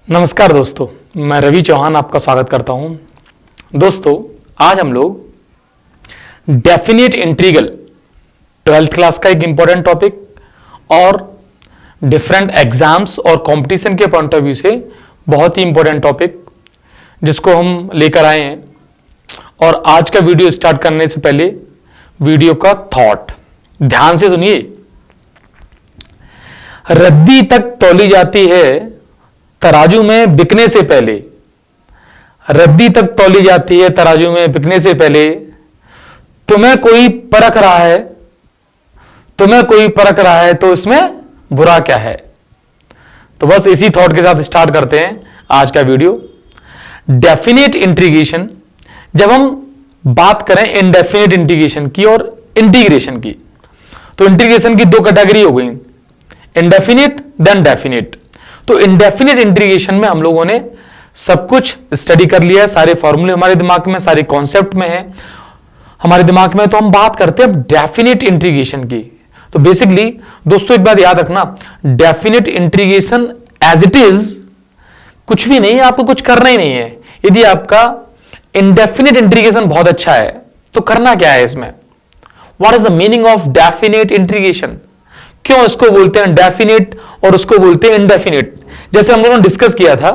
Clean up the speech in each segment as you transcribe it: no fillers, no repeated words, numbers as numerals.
नमस्कार दोस्तों, मैं रवि चौहान आपका स्वागत करता हूं। दोस्तों, आज हम लोग डेफिनेट इंटीग्रल 12th क्लास का एक इंपॉर्टेंट टॉपिक और डिफरेंट एग्जाम्स और कंपटीशन के पॉइंट ऑफ व्यू से बहुत ही इंपॉर्टेंट टॉपिक जिसको हम लेकर आए हैं। और आज का वीडियो स्टार्ट करने से पहले वीडियो का थॉट ध्यान से सुनिए। रद्दी तक तौली जाती है तराजू में बिकने से पहले। रद्दी तक तौली जाती है तराजू में बिकने से पहले। तुम्हें कोई परख रहा है, तुम्हें कोई परख रहा है तो इसमें बुरा क्या है। तो बस इसी थॉट के साथ स्टार्ट करते हैं आज का वीडियो। डेफिनेट इंटीग्रेशन, जब हम बात करें इनडेफिनेट इंटीग्रेशन की और इंटीग्रेशन की, तो इंटीग्रेशन की दो कैटेगरी हो गई, इनडेफिनेट देन डेफिनेट। तो इंडेफिनेट इंटीग्रेशन में हम लोगों ने सब कुछ स्टडी कर लिया है, सारे फॉर्मूले हमारे दिमाग में, सारे कॉन्सेप्ट में है हमारे दिमाग में। तो हम बात करते हैं डेफिनेट इंटीग्रेशन की। तो बेसिकली दोस्तों एक बात याद रखना, definite integration as it is कुछ भी नहीं है, आपको कुछ करना ही नहीं है। यदि आपका इंडेफिनेट इंटीग्रेशन बहुत अच्छा है तो करना क्या है इसमें। What is the meaning of definite integration, क्यों इसको बोलते हैं डेफिनेट और उसको बोलते हैं इंडेफिनेट। जैसे हम लोगों ने डिस्कस किया था,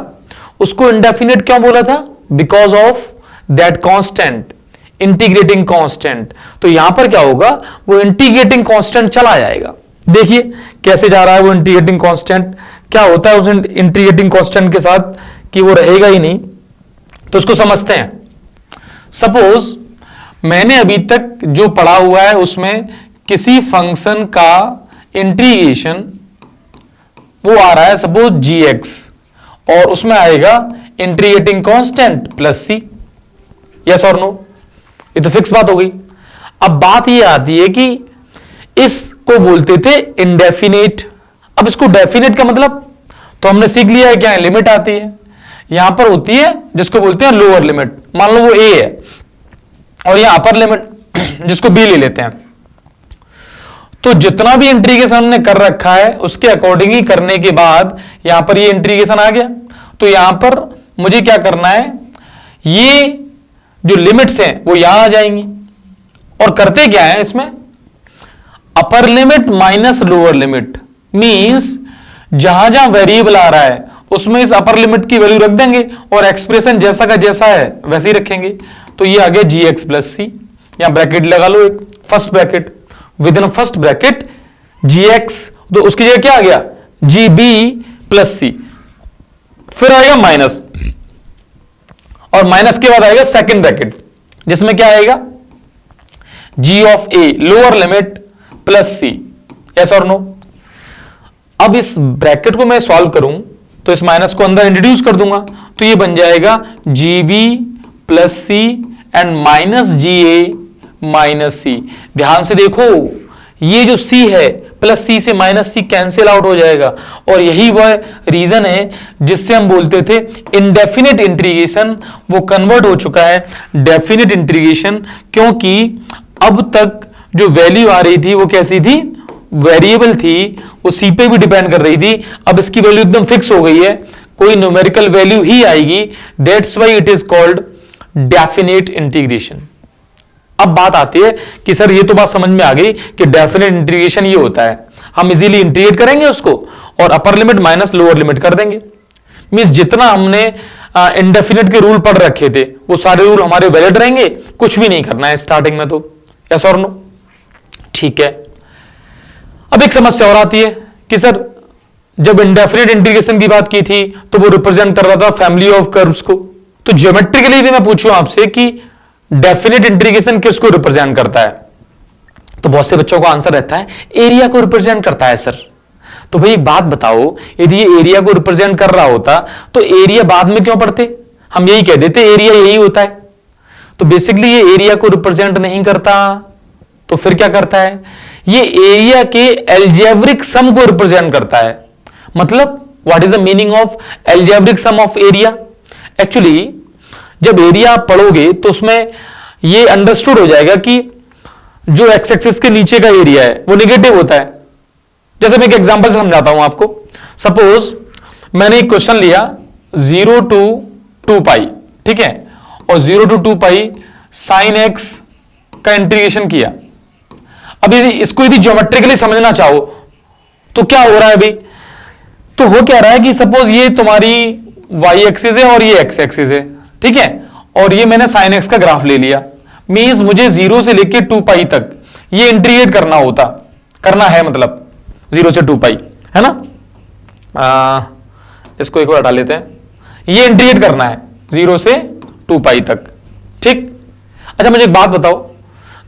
उसको इंडेफिनेट क्यों बोला था, because of that constant, integrating constant. तो यहां पर क्या होगा, वो इंटीग्रेटिंग कांस्टेंट चला जाएगा। देखिए कैसे जा रहा है वो इंटीग्रेटिंग कांस्टेंट, क्या होता है उस इंटीग्रेटिंग कांस्टेंट के साथ कि वो रहेगा ही नहीं। तो उसको समझते हैं। सपोज मैंने अभी तक जो पढ़ा हुआ है उसमें किसी फंक्शन का इंटीग्रेशन वो आ रहा है सपोज gx, और उसमें आएगा integrating constant plus c. Yes और नो, ये तो फिक्स बात हो गई। अब बात ये आती है कि इसको बोलते थे इंडेफिनेट। अब इसको डेफिनेट का मतलब तो हमने सीख लिया है, क्या है, लिमिट आती है। यहां पर होती है जिसको बोलते हैं लोअर लिमिट, मान लो वो a है और यह अपर लिमिट जिसको b ले लेते हैं। तो जितना भी इंटीग्रेशन हमने कर रखा है उसके अकॉर्डिंग ही करने के बाद यहां पर ये इंटीग्रेशन आ गया। तो यहां पर मुझे क्या करना है, ये जो लिमिट्स हैं वो यहां आ जाएंगी। और करते क्या है इसमें, upper limit minus lower limit, means जहां जहां वेरिएबल आ रहा है उसमें इस अपर लिमिट की वैल्यू रख देंगे और एक्सप्रेशन जैसा का जैसा है वैसे ही रखेंगे। तो ये आ गया gx प्लस सी। यहां ब्रैकेट लगा लो, एक first bracket, with in first bracket gx, तो उसकी जगह क्या आ गया gb प्लस सी। फिर आएगा माइनस, और माइनस के बाद आएगा सेकंड ब्रैकेट जिसमें क्या आएगा g of a lower limit plus c. Yes और नो। अब इस ब्रैकेट को मैं सॉल्व करूं तो इस माइनस को अंदर इंट्रोड्यूस कर दूंगा, तो ये बन जाएगा gb plus c and minus ga minus c. ध्यान से देखो, ये जो c है प्लस सी से माइनस सी कैंसिल आउट हो जाएगा, और यही वह रीजन है जिससे हम बोलते थे इनडेफिनेट इंटीग्रेशन वो कन्वर्ट हो चुका है डेफिनेट इंटीग्रेशन। क्योंकि अब तक जो वैल्यू आ रही थी वो कैसी थी, वेरिएबल थी, वो सी पे भी डिपेंड कर रही थी। अब इसकी वैल्यू एकदम फिक्स हो गई है, कोई न्यूमेरिकल वैल्यू ही आएगी। That's why it is called definite integration. अब बात आती है कि सर ये तो बात समझ में आ गई कि डेफिनेट इंटीग्रेशन ये होता है, हम इजीली इंटीग्रेट करेंगे उसको और अपर लिमिट माइनस लोअर लिमिट कर देंगे। मींस जितना हमने इंडेफिनेट के रूल पढ़ रखे थे वो सारे रूल हमारे वैलिड रहेंगे, कुछ भी नहीं करना है स्टार्टिंग में। तो यस और नो, ठीक है। अब एक समस्या और आती है कि सर जब इंडेफिनेट इंटीग्रेशन की बात की थी तो वो रिप्रेजेंट कर रहा था फैमिली ऑफ कर्व्स को। तो ज्योमेट्रिकली यदि मैं पूछूं आपसे कि डेफिनेट इंटीग्रेशन किसको रिप्रेजेंट करता है, तो बहुत से बच्चों का आंसर रहता है एरिया को रिप्रेजेंट करता है सर। तो भाई एक बात बताओ, यदि ये एरिया को रिप्रेजेंट कर रहा होता तो एरिया बाद में क्यों पढ़ते, हम यही कह देते एरिया यही होता है। तो बेसिकली ये एरिया को रिप्रेजेंट नहीं करता, तो फिर क्या करता है, ये एरिया के एल्जेब्रिक सम को रिप्रेजेंट करता है। मतलब what is the meaning of algebraic sum of area. Actually जब एरिया आप पढ़ोगे तो उसमें ये अंडरस्टूड हो जाएगा कि जो एक्स एक्सिस के नीचे का एरिया है वो नेगेटिव होता है। जैसे मैं एक एग्जांपल समझाता हूं आपको। सपोज मैंने एक क्वेश्चन लिया 0 टू 2 पाई, ठीक है, और 0 टू 2 पाई साइन एक्स का इंटीग्रेशन किया। अब यदि इसको यदि ज्योमेट्रिकली समझना चाहो तो क्या हो रहा है भाई, तो हो क्या रहा है कि सपोज ये तुम्हारी y एक्सिस है और ये x एक्सिस है, ठीक है, और ये मैंने साइन x का ग्राफ ले लिया। मींस मुझे 0 से लेके 2 पाई तक ये इंटीग्रेट करना है, मतलब 0 से 2 पाई, है ना। इसको एक बार हटा लेते हैं, ये इंटीग्रेट करना है 0 से 2 पाई तक, ठीक। अच्छा मुझे एक बात बताओ,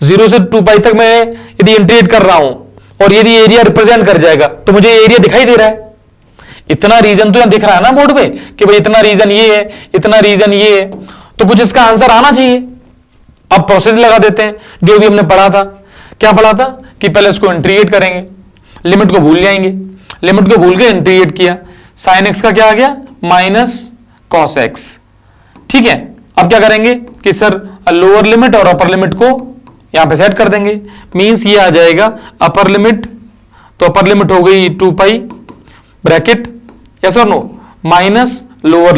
0 से 2 पाई तक मैं यदि इंटीग्रेट कर रहा हूं और यदि एरिया रिप्रेजेंट कर जाएगा तो मुझे एरिया दिखाई दे रहा है, इतना रीजन तो यहां दिख रहा है ना बोर्ड पे कि भाई इतना रीजन ये है, इतना रीजन ये है, तो कुछ इसका आंसर आना चाहिए। अब प्रोसेस लगा देते हैं, जो भी हमने पढ़ा था, क्या पढ़ा था कि पहले इसको इंटीग्रेट करेंगे, लिमिट को भूल जाएंगे, लिमिट को भूल के इंटीग्रेट किया, साइन एक्स का क्या आ गया माइनस कॉस एक्स, ठीक है। अब क्या करेंगे कि सर लोअर लिमिट और अपर लिमिट को यहां पे सेट कर देंगे, मींस ये आ जाएगा अपर लिमिट, तो अपर लिमिट हो गई 2 पाई ब्रैकेट, यस और नो, माइनस लोअर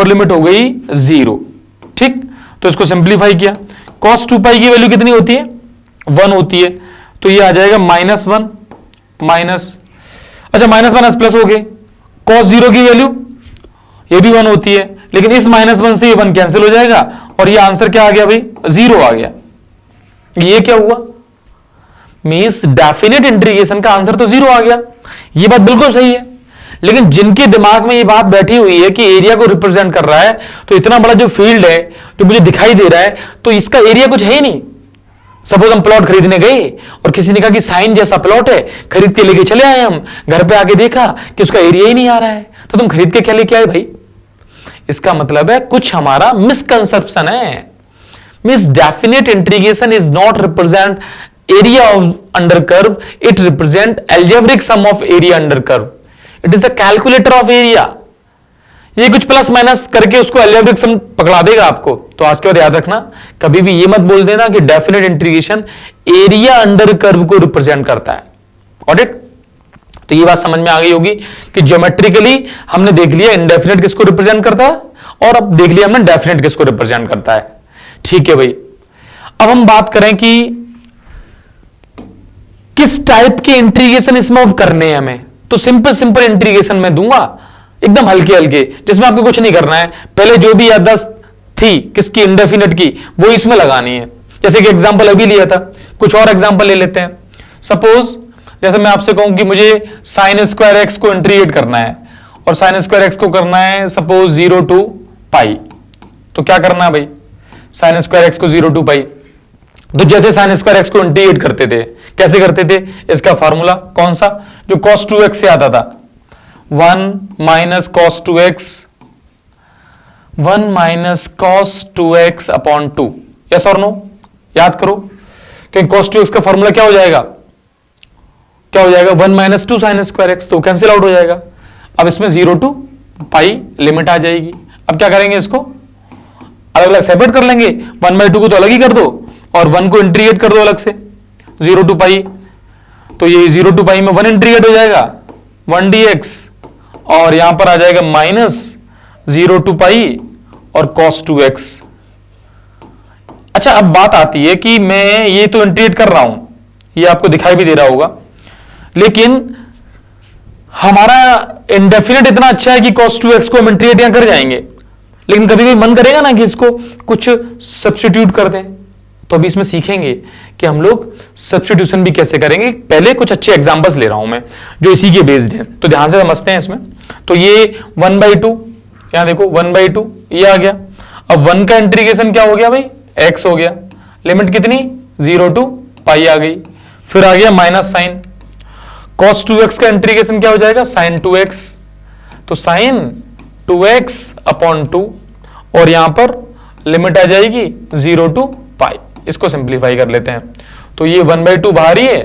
लिमिट हो गई 0, ठीक। तो इसको सिंप्लीफाई किया, cos 2 पाई की वैल्यू कितनी होती है 1 होती है, तो ये आ जाएगा -1 माइनस, अच्छा -1 प्लस हो गए, cos 0 की वैल्यू ये भी 1 होती है, लेकिन इस -1 से ये 1 कैंसिल हो जाएगा और ये आंसर क्या आ गया भाई 0 आ गया। ये क्या हुआ, मींस डेफिनेट इंटीग्रेशन का आंसर तो 0 आ गया। ये बात बिल्कुल सही है, लेकिन जिनके दिमाग में ये बात बैठी हुई है कि एरिया को रिप्रेजेंट कर रहा है, तो इतना बड़ा जो फील्ड है जो मुझे दिखाई दे रहा है, तो इसका एरिया कुछ है ही नहीं। सपोज हम प्लॉट खरीदने गए और किसी ने कहा कि साइन जैसा प्लॉट है, खरीद के लेके चले आए, हम घर पे आके देखा कि उसका एरिया ही नहीं आ रहा है, तो तुम खरीद के क्या लेके आए भाई। इसका मतलब है कुछ हमारा मिसकंसेप्शन है। Means definite integration is not represent area of under curve, it represent algebraic sum of area under curve, it is the calculator of area. ये कुछ प्लस माइनस करके उसको एल्जेब्रिक सम पकड़ा देगा आपको। तो आज के बाद याद रखना, कभी भी ये मत बोल देना कि definite integration area under curve को रिप्रेजेंट करता है। Got it. तो ये बात समझ में आ गई होगी कि ज्योमेट्रिकली हमने देख लिया इंडेफिनेट किसको रिप्रेजेंट करता है और अब देख लिया हमने डेफिनेट किसको रिप्रेजेंट करता है। ठीक है भाई, अब हम बात करें कि किस टाइप के इंटीग्रेशन इसमें अब करने हैं हमें। तो सिंपल इंटीग्रेशन में दूंगा, एकदम हल्के हल्के, जिसमें आपको कुछ नहीं करना है। पहले जो भी याददाश्त थी किसकी, इंडेफिनेट की, वो इसमें लगानी है। जैसे कि एग्जांपल अभी लिया था, कुछ और एग्जांपल ले लेते हैं। सपोज जैसे मैं आपसे कहूं कि मुझे साइन स्क्वायर एक्स को इंटीग्रेट करना है और साइन स्क्वायर एक्स को करना है सपोज 0 टू पाई। तो क्या करना है भाई, साइन स्क्वायर एक्स को 0 टू पाई। तो जैसे साइन स्क्वायर एक्स को इंटीग्रेट करते थे, कैसे करते थे, इसका फॉर्मूला कौन सा, जो cos 2x से आता था, 1 minus cos 2x, 1 minus cos 2x upon 2। Yes और नो, याद करो, क्योंकि cos 2x का फॉर्मूला क्या हो जाएगा, 1 माइनस 2 साइन स्क्वायर एक्स, तो कैंसिल आउट हो जाएगा। अब इसमें 0 टू पाई लिमिट आ जाएगी। अब क्या करेंगे, इसको अलग अलग सेपरेट कर लेंगे, 1/2 को तो अलग ही कर दो और 1 को इंटीग्रेट कर दो अलग से, 0 टू पाई। तो ये 0 टू पाई में 1 इंटीग्रेट हो जाएगा 1 dx और यहां पर आ जाएगा माइनस 0 टू पाई और cos 2x। अच्छा, अब बात आती है कि मैं ये तो इंटीग्रेट कर रहा हूं, ये आपको दिखाई भी दे रहा होगा, लेकिन हमारा इंडेफिनेट इतना अच्छा है कि cos 2x को हम इंटीग्रेट यहां कर जाएंगे, लेकिन कभी कभी मन करेगा ना कि इसको कुछ सब्स्टिट्यूट कर दें। तो अभी इसमें सीखेंगे कि हम लोग सब्स्टिट्यूशन भी कैसे करेंगे। पहले कुछ अच्छे एग्जांपल्स ले रहा हूं मैं जो इसी के बेस्ड हैं, तो ध्यान से समझते हैं इसमें। तो ये 1/2, यहां देखो 1/2 ये आ गया। अब 1 का इंटीग्रेशन क्या हो गया भाई, x हो गया, लिमिट कितनी 0 टू पाई आ गई, फिर आ गया माइनस साइन, cos 2x का इंटीग्रेशन क्या हो जाएगा, sin 2x, तो sin 2x अपॉन 2 और यहां पर लिमिट आ जाएगी 0 टू पाई। इसको सिंप्लीफाई कर लेते हैं, तो ये 1/2 बाहर ही है,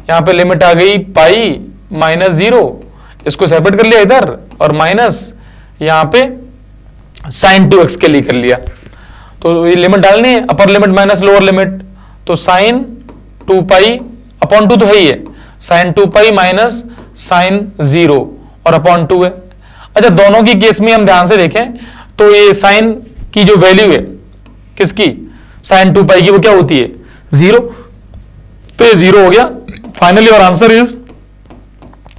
यहां पे लिमिट आ गई पाई माइनस 0, इसको सेपरेट कर लिया इधर और माइनस यहां पे sin 2x के लिए कर लिया। तो ये लिमिट डालनी है, अपर लिमिट माइनस लोअर लिमिट, तो sin 2 पाई अपॉन 2 तो है ही है, sin 2 पाई माइनस sin 0 और अपॉन 2 है। अच्छा, दोनों की केस में हम ध्यान से देखें तो ये साइन की जो वैल्यू है किसकी, साइन 2 पाई की, वो क्या होती है, 0। तो ये 0 हो गया फाइनली, और आंसर इज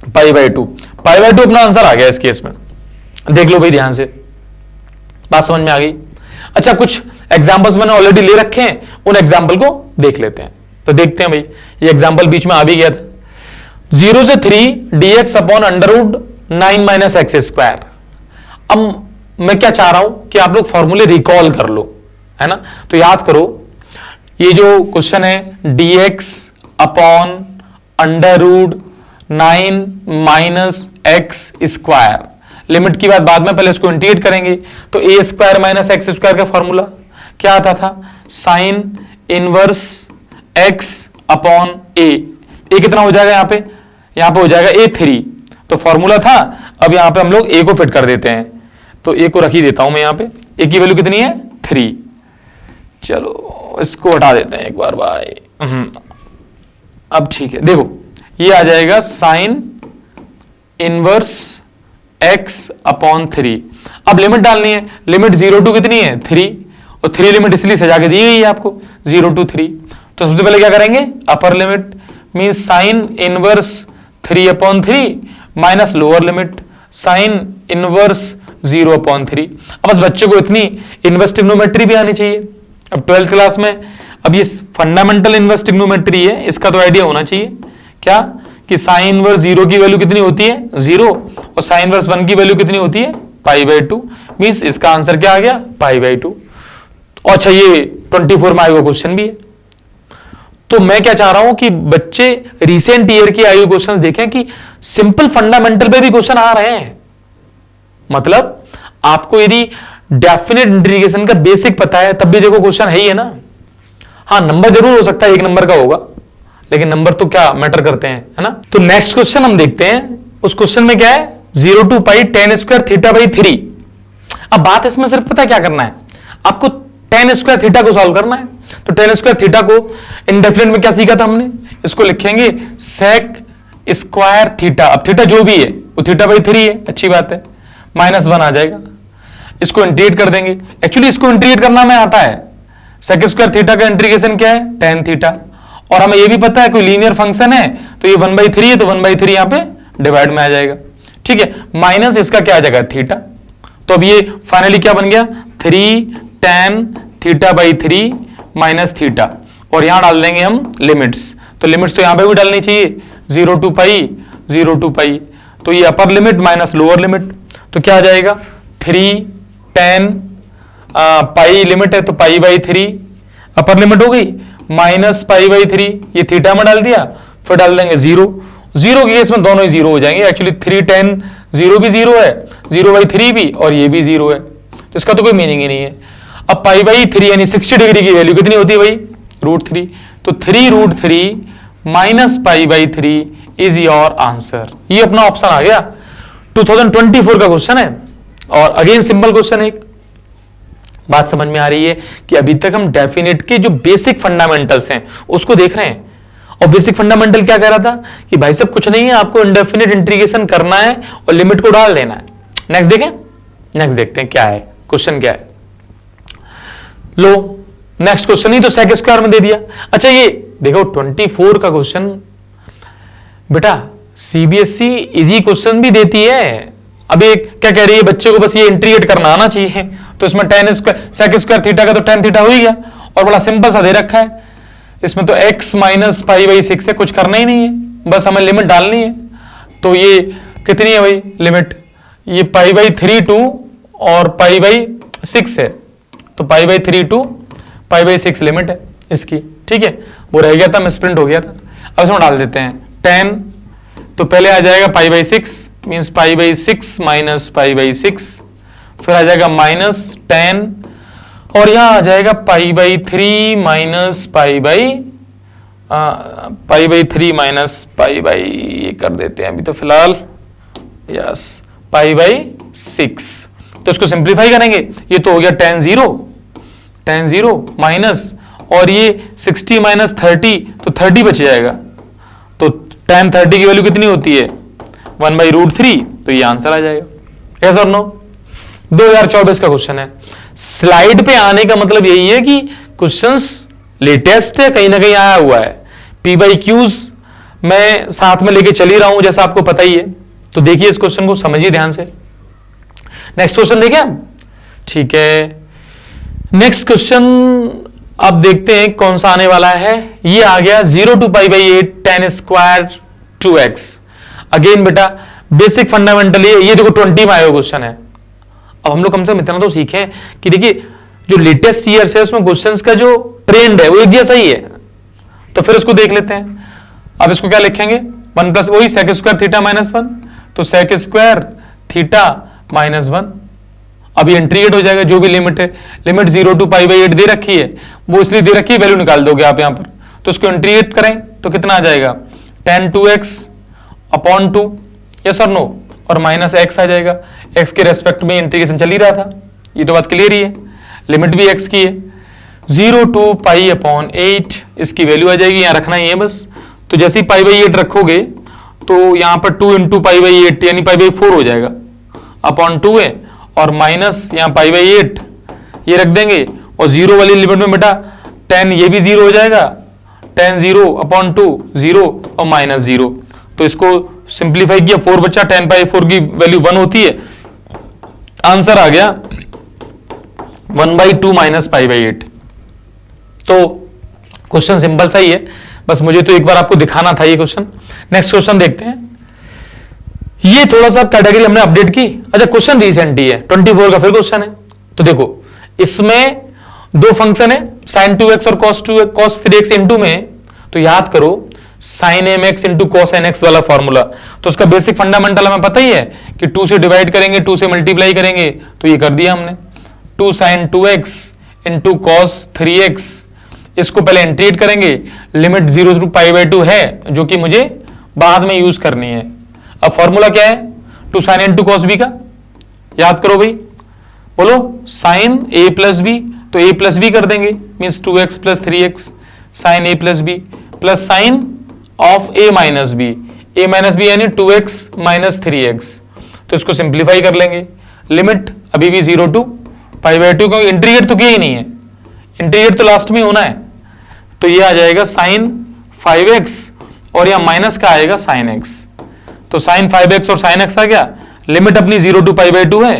π/2। π/2 अपना आंसर आ गया इस केस में। देख लो भाई ध्यान से, बात समझ में आ गई। अच्छा, कुछ एग्जांपल्स मैंने ऑलरेडी ले रखे हैं, उन एग्जांपल को देख लेते हैं। तो देखते हैं भाई, ये एग्जांपल बीच में आ भी गया था। 0 से 3 dx अपॉन √9 - x²। अब मैं क्या चाह रहा हूं कि आप लोग फॉर्मूले रिकॉल कर लो, है ना। तो याद करो, ये जो क्वेश्चन है dx अपॉन √9 - x², लिमिट की बात बाद में, पहले इसको इंटीग्रेट करेंगे। तो a² - x² का फॉर्मूला क्या आता था, sine inverse x upon a। कितना हो जाएगा यहां पे हो जाएगा a3। तो फॉर्मूला था, अब यहां पे हम लोग a को फिट कर देते हैं। तो a को रख ही देता हूं मैं यहां पे। a की वैल्यू कितनी है, 3। चलो इसको हटा देते हैं एक बार भाई। अब ठीक है, देखो ये आ जाएगा साइन इनवर्स x अपॉन 3। अब लिमिट डालनी है, लिमिट 0 to कितनी है, 3, और 3 लिमिट इसलिए सजा के दी गई है आपको, 0 to 3। तो सबसे पहले क्या करेंगे, upper limit means sine inverse 3 upon 3 minus lower limit sine inverse 0 upon 3। अब बस बच्चे को इतनी इनवर्स ट्रिग्नोमेट्री भी आनी चाहिए। अब 12th क्लास में, अब ये फंडामेंटल इनवर्स ट्रिग्नोमेट्री है, इसका तो आइडिया होना चाहिए क्या, कि साइन इनवर्स 0 की वैल्यू कितनी होती है, 0, और साइन इनवर्स 1 की वैल्यू कितनी होती है, π/2। मींस इसका आंसर क्या आ गया, π/2। अच्छा, ये 24 में आया हुआ क्वेश्चन भी है। तो मैं क्या चाह रहा हूं कि बच्चे रिसेंट ईयर के आयु क्वेश्चंस देखें कि सिंपल फंडामेंटल पे भी क्वेश्चन आ रहे हैं। मतलब आपको यदि डेफिनेट इंटीग्रेशन का बेसिक पता है तब भी देखो क्वेश्चन है ही है ना। हाँ, नंबर जरूर हो सकता है 1 नंबर का होगा, लेकिन नंबर तो क्या मैटर करते हैं, है ना। तो नेक्स्ट क्वेश्चन हम देखते हैं। उस क्वेश्चन में क्या है, 0 to π tan² θ/3। अब बात इसमें सिर्फ पता है क्या करना है, आपको tan² θ को सॉल्व करना है। तो tan² θ को इंडेफिनेट में क्या सीखा था हमने, इसको लिखेंगे sec² θ। अब थीटा जो भी है वो θ/3 है, अच्छी बात है, -1 आ जाएगा। इसको इंटीग्रेट कर देंगे। एक्चुअली इसको इंटीग्रेट करना में आता है, sec² θ का इंटीग्रेशन क्या है, tan θ। और हमें ये भी पता है कोई लीनियर फंक्शन है तो ये 1/3 है, तो 1/3 यहां पे डिवाइड में आ जाएगा, ठीक है, माइनस इसका क्या आ जाएगा, थीटा। तो अब ये फाइनली क्या बन गया, 3 tan θ/3 माइनस थीटा। और यहां डाल देंगे हम लिमिट्स। तो लिमिट्स तो यहां पे भी डालनी चाहिए, 0 to π 0 to π। तो ये अपर लिमिट माइनस लोअर लिमिट, तो क्या आ जाएगा, 3 tan π लिमिट है तो π/3 अपर लिमिट हो गई, माइनस π/3, ये थीटा में डाल दिया, फिर डाल देंगे 0। 0 के केस में दोनों ही 0 हो जाएंगे। एक्चुअली 3 tan 0 भी 0 है, 0/3 भी, और ये भी 0 है, तो इसका तो कोई मीनिंग ही नहीं है। अब π/3 यानी 60 डिग्री की वैल्यू कितनी होती है भाई, √3। तो 3√3 माइनस π/3 इज योर आंसर। ये अपना ऑप्शन आ गया। 2024 का क्वेश्चन है, और अगेन सिंपल क्वेश्चन है। बात समझ में आ रही है कि अभी तक हम डेफिनेट के जो बेसिक फंडामेंटल्स हैं उसको देख रहे हैं। और बेसिक फंडामेंटल क्या कह रहा था कि भाई साहब कुछ नहीं है, आपको इंडेफिनिट इंटीग्रेशन करना है और लिमिट को डाल देना है। नेक्स्ट देखें, नेक्स्ट देखते हैं क्या है क्वेश्चन, क्या है। लो नेक्स्ट क्वेश्चन ही तो sec² में दे दिया। अच्छा, ये देखो 24 का क्वेश्चन बेटा सीबीएसई इजी क्वेश्चन भी देती है। अभी क्या कह रही है, बच्चे को बस ये इंटीग्रेट करना आना चाहिए। तो इसमें sec² θ का तो tan θ हो ही गया, और बड़ा सिंपल सा दे रखा है। इसमें तो x माइनस π/6 है, कुछ करना ही नहीं है, बस हमें लिमिट डालनी है। तो ये कितनी है भाई लिमिट, ये π/3 to और π/6 है, तो π/3 to π/6 लिमिट है इसकी, ठीक है। वो रह गया था, मिसप्रिंट हो गया था। अब इसमें डाल देते हैं tan, तो पहले आ जाएगा π/6 मीन्स π/6 माइनस π/6, फिर आ जाएगा माइनस tan, और यहां आ जाएगा π/3 माइनस π/3 माइनस ये कर देते हैं अभी तो फिलहाल, यस π/6। तो इसको सिंप्लीफाई करेंगे, ये तो हो गया tan 0 माइनस, और ये 60 माइनस 30, तो 30 बच जाएगा। तो tan 30 की वैल्यू कितनी होती है, 1/√3, तो ये आंसर आ जाएगा। यस और नो? 2024 का क्वेश्चन है। स्लाइड पे आने का मतलब यही है कि क्वेश्चंस लेटेस्ट है, कहीं ना कहीं आया हुआ है। पी बाई क्यूज मैं साथ में लेके चल ही रहा हूं, जैसा आपको पता ही है। तो देखिए इस क्वेश्चन को, समझिए ध्यान से। नेक्स्ट क्वेश्चन देखें हम, ठीक है। नेक्स्ट क्वेश्चन अब देखते हैं कौन सा आने वाला है। ये आ गया 0 to pi by 8 tan square 2x। Again बेटा बेसिक फंडामेंटल ये देखो 20 में आया क्वेश्चन है। अब हम लोग कम से कम इतना तो सीखें कि देखिए जो लेटेस्ट ईयर्स है उसमें क्वेश्चंस का जो ट्रेंड है वो एक जैसा ही है। तो फिर उसको देख लेते हैं। अब इसको क्या लिखेंगे, 1 प्लस वही सेक स्क्वायर थीटा माइनस 1, तो सेक स्क्वायर थीटा माइनस 1। अब ये इंटीग्रेट हो जाएगा, जो भी लिमिट है, लिमिट 0 to पाई बाई 8 दे रखी है, वो इसलिए दे रखी है, वैल्यू निकाल दोगे आप यहां पर। तो इसको इंटीग्रेट करें तो कितना आ जाएगा, tan 2x अपॉन 2, यस और नो, और माइनस x आ जाएगा। x के रेस्पेक्ट में इंटीग्रेशन चल ही रहा था, ये तो बात क्लियर ही है। लिमिट भी x की है, 0 to पाई अपॉन 8 इसकी वैल्यू आ जाएगी, यहां रखना ही है बस। तो जैसे ही पाई बाई 8 रखोगे तो यहां पर 2 इंटू पाई बाई 8 यानी पाई बाई 4 हो जाएगा, अपॉन 2 है, और माइनस यहां पाई बाई 8 ये रख देंगे, और 0 वाली लिमिट में बेटा tan ये भी 0 हो जाएगा, tan 0 अपॉन 2 0 और माइनस 0। तो इसको सिंप्लीफाई किया, 4 बच्चा, tan पाई 4 की वैल्यू 1 होती है। आंसर आ गया 1/2 माइनस पाई बाई 8। तो क्वेश्चन सिंपल सा ही है, बस मुझे तो एक बार आपको दिखाना था ये क्वेश्चन। नेक्स्ट क्वेश्चन देखते हैं। ये थोड़ा सा कैटेगरी हमने अपडेट की। अच्छा क्वेश्चन रिसेंट ही है, 24 का फिर क्वेश्चन है। तो देखो इसमें दो फंक्शन है, sin 2x और cos 3x इनटू में, तो याद करो sin mx into cos nx वाला फॉर्मूला। तो उसका बेसिक फंडामेंटल हमें पता ही है कि 2 से डिवाइड करेंगे, 2 से मल्टीप्लाई करेंगे, तो ये कर दिया हमने। 2 sin 2x into cos 3x, इसको पहले इंटीग्रेट करेंगे, लिमिट 0 to पाई बाई 2 है जो कि मुझे बाद में यूज करनी है। अब फॉर्मूला क्या है, 2 sin a into cos b का, याद करो भाई, बोलो sin a प्लस बी, तो a प्लस बी कर देंगे, means 2x plus 3x sin a plus b plus sine of a minus b, a minus b यानी 2x माइनस 3x। तो इसको सिंप्लीफाई कर लेंगे, लिमिट अभी भी 0 to पाई बाई 2, क्योंकि इंटीग्रेट तो किया ही नहीं है, इंटीग्रेट तो लास्ट में होना है। तो ये आ जाएगा sin 5x और यहां माइनस का आएगा sin x। तो sin 5x और sin x आ गया, लिमिट अपनी 0 to पाई बाई 2 है,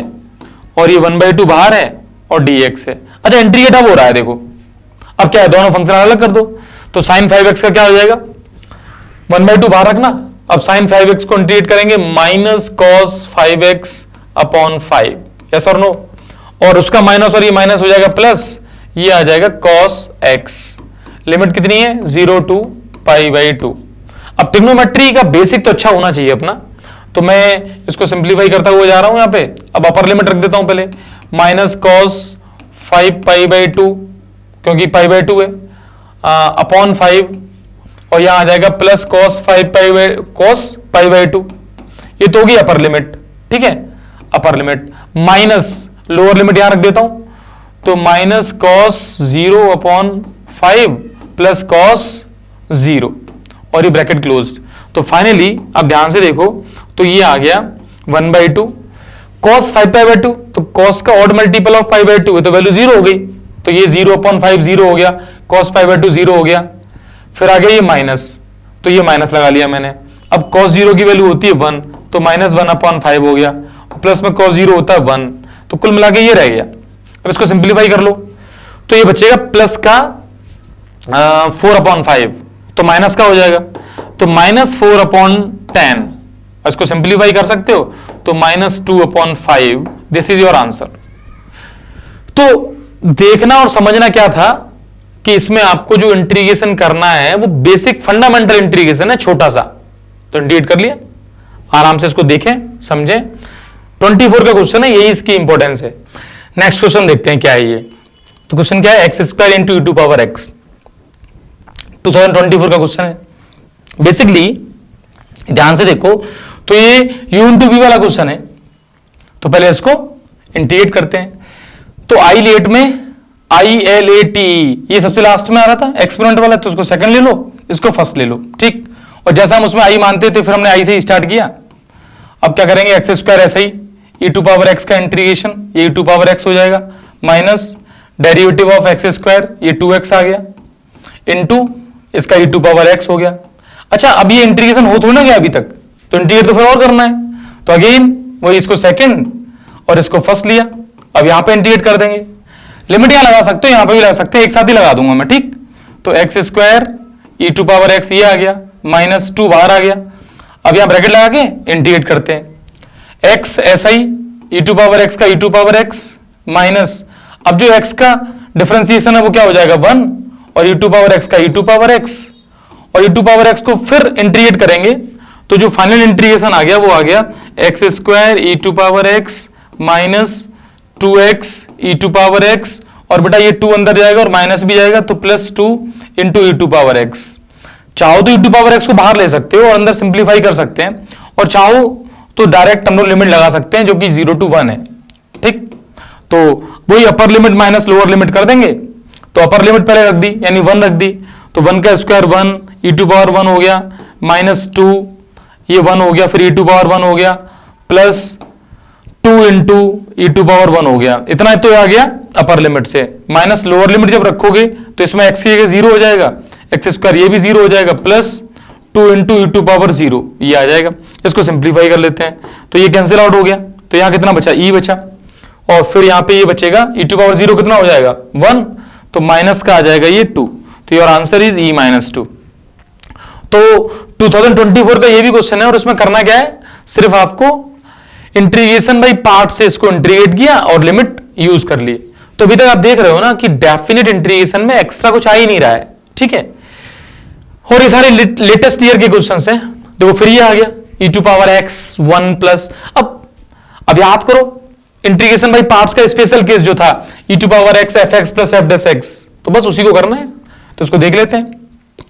और ये 1/2 बाहर है और dx है। अच्छा इंटीग्रेट अब हो रहा है, देखो अब क्या है, दोनों फंक्शन अलग कर दो। तो sin 5x का क्या हो जाएगा, 1/2 बाहर रखना। अब sin 5x को इंटीग्रेट करेंगे, minus cos 5x upon 5, yes और नो, और उसका माइनस और ये माइनस हो जाएगा प्लस, ये आ जाएगा cos x। लिमिट कितनी है, 0 to पाई बाई 2। अब ट्रिग्नोमेट्री का बेसिक तो अच्छा होना चाहिए अपना, तो मैं इसको सिंप्लीफाई करता हुआ जा रहा हूं यहां पे। अब अपर लिमिट रख देता हूं पहले, माइनस cos 5 पाई बाई 2, क्योंकि पाई बाई 2 है, अपॉन 5, और यहां आ जाएगा प्लस cos पाई बाई 2। ये तो होगी अपर लिमिट, ठीक है, अपर लिमिट, माइनस लोअर लिमिट यहां रख देता हूं, तो minus cos 0 upon 5 plus cos 0, और ये ब्रैकेट क्लोज। तो फाइनली अब ध्यान से देखो, तो ये आ गया 1/2 cos 5 पाई बाई 2, तो cos का odd multiple of pi by 2 है, तो वैल्यू 0 हो गई, तो ये 0 अपॉन 5 0 हो गया, cos पाई बाई 2 0 हो गया। फिर आ गया ये माइनस, तो ये माइनस लगा लिया मैंने। अब cos 0 की वैल्यू होती है 1, तो माइनस 1 अपॉन 5 हो गया, प्लस में cos 0 होता है 1, तो कुल मिला के ये रह गया। अब इसको सिंप्लीफाई कर लो, तो ये बचेगा प्लस का 4 अपॉन 5, तो माइनस का हो जाएगा, तो माइनस 4 अपॉन 10, इसको सिंप्लीफाई कर सकते हो, तो minus 2 upon 5, this is your answer. तो देखना और समझना क्या था कि इसमें आपको जो इंटीग्रेशन करना है वो बेसिक फंडामेंटल इंटीग्रेशन है, छोटा सा, तो इंटीग्रेट कर लिया। आराम से इसको देखें समझें, 24 का क्वेश्चन है, यही इसकी इंपॉर्टेंस है। नेक्स्ट क्वेश्चन देखते हैं क्या है ये। तो क्वेश्चन क्या है, x square into two power x, 2024 का क्वेश्चन है। बेसिकली ध्यान से देखो, तो ये u इंटू वी वाला क्वेश्चन है, तो पहले इसको इंटीग्रेट करते हैं। तो आई लेट में ILATE ये सबसे लास्ट में आ रहा था, एक्सपेरिमेंट वाला, तो उसको सेकंड ले लो, इसको फर्स्ट ले लो, ठीक। और जैसा हम उसमें आई मानते थे, फिर हमने आई से ही स्टार्ट किया। अब क्या करेंगे, एक्स स्क्वायर ऐसा ही ई टू पावर एक्स का इंटीग्रेशन, ये ई टू पावर एक्स हो जाएगा, minus derivative of x square, ये 2x आ गया, इनटू इसका ई टू पावर एक्स हो गया। अच्छा, अब ये इंटीग्रेशन हो थोड़ा ना गया अभी तक, तो इंटीग्रेट तो फिर और करना है, तो अगेन वही इसको सेकंड और इसको फर्स्ट लिया, अब यहां पे इंटीग्रेट कर देंगे। लिमिट यहां लगा सकते हो, यहां पे भी लगा सकते हैं, एक साथ ही लगा दूंगा मैं, ठीक। तो x square e to power x ये आ गया, माइनस 2 बाहर आ गया। अब यहां ब्रैकेट लगा के इंटीग्रेट करते हैं, एक्स ऐसा ही ई टू पावर एक्स का ई टू पावर एक्स माइनस, अब जो एक्स का डिफरेंशिएशन है वो क्या हो जाएगा 1, और ई टू पावर एक्स का ई टू पावर एक्स, और ई टू पावर एक्स को फिर इंटीग्रेट करेंगे तो जो फाइनल इंटीग्रेशन आ गया वो आ गया x square e to power x minus 2x e to power x, और बेटा ये 2 अंदर जाएगा और माइनस भी जाएगा, तो plus 2 into e to power x. चाहो तो ई टू पावर एक्स को बाहर ले सकते हो और अंदर सिंप्लीफाई कर सकते हैं, और चाहो तो डायरेक्ट हम लोग लिमिट लगा सकते हैं जो कि 0 to 1 है, ठीक। तो वही अपर लिमिट माइनस लोअर लिमिट कर देंगे, तो अपर लिमिट पहले रख दी यानी 1 रख दी, तो 1 का स्क्वायर 1 ई टू पावर 1 हो गया, माइनस 2 ये 1 हो गया, फिर ई टू पावर 1 हो गया, plus 2 into e to power 1 हो गया। इतना तो आ गया अपर लिमिट से, माइनस लोअर लिमिट जब रखोगे तो इसमें एक्स की जगह 0 हो जाएगा, एक्स स्क्वायर ये भी 0 हो जाएगा, plus 2 into e to power 0 ये आ जाएगा। इसको सिंप्लीफाई कर लेते हैं, तो ये कैंसिल आउट हो गया, तो यहां कितना बचा ई बचा, और फिर यहां पे ये बचेगा ई टू पावर 0 कितना हो जाएगा 1, तो माइनस का आ जाएगा ये 2, तो your answer is E minus 2। तो 2024 का ये भी क्वेश्चन है, और इसमें करना क्या है, सिर्फ आपको इंटीग्रेशन बाई पार्ट से इसको इंटीग्रेट किया और लिमिट यूज कर लिए। तो अभी तक आप देख रहे हो ना कि डेफिनेट इंटीग्रेशन में एक्स्ट्रा कुछ आ ही नहीं रहा है, ठीक है। और ये सारे लेटेस्ट ईयर के क्वेश्चंस हैं, देखो फिर ये आ गया e to power x 1 plus, अब याद करो इंटीग्रेशन बाई पार्ट्स का स्पेशल केस जो था e to power x f x plus f dash x, तो बस उसी को करना है, तो इसको देख लेते हैं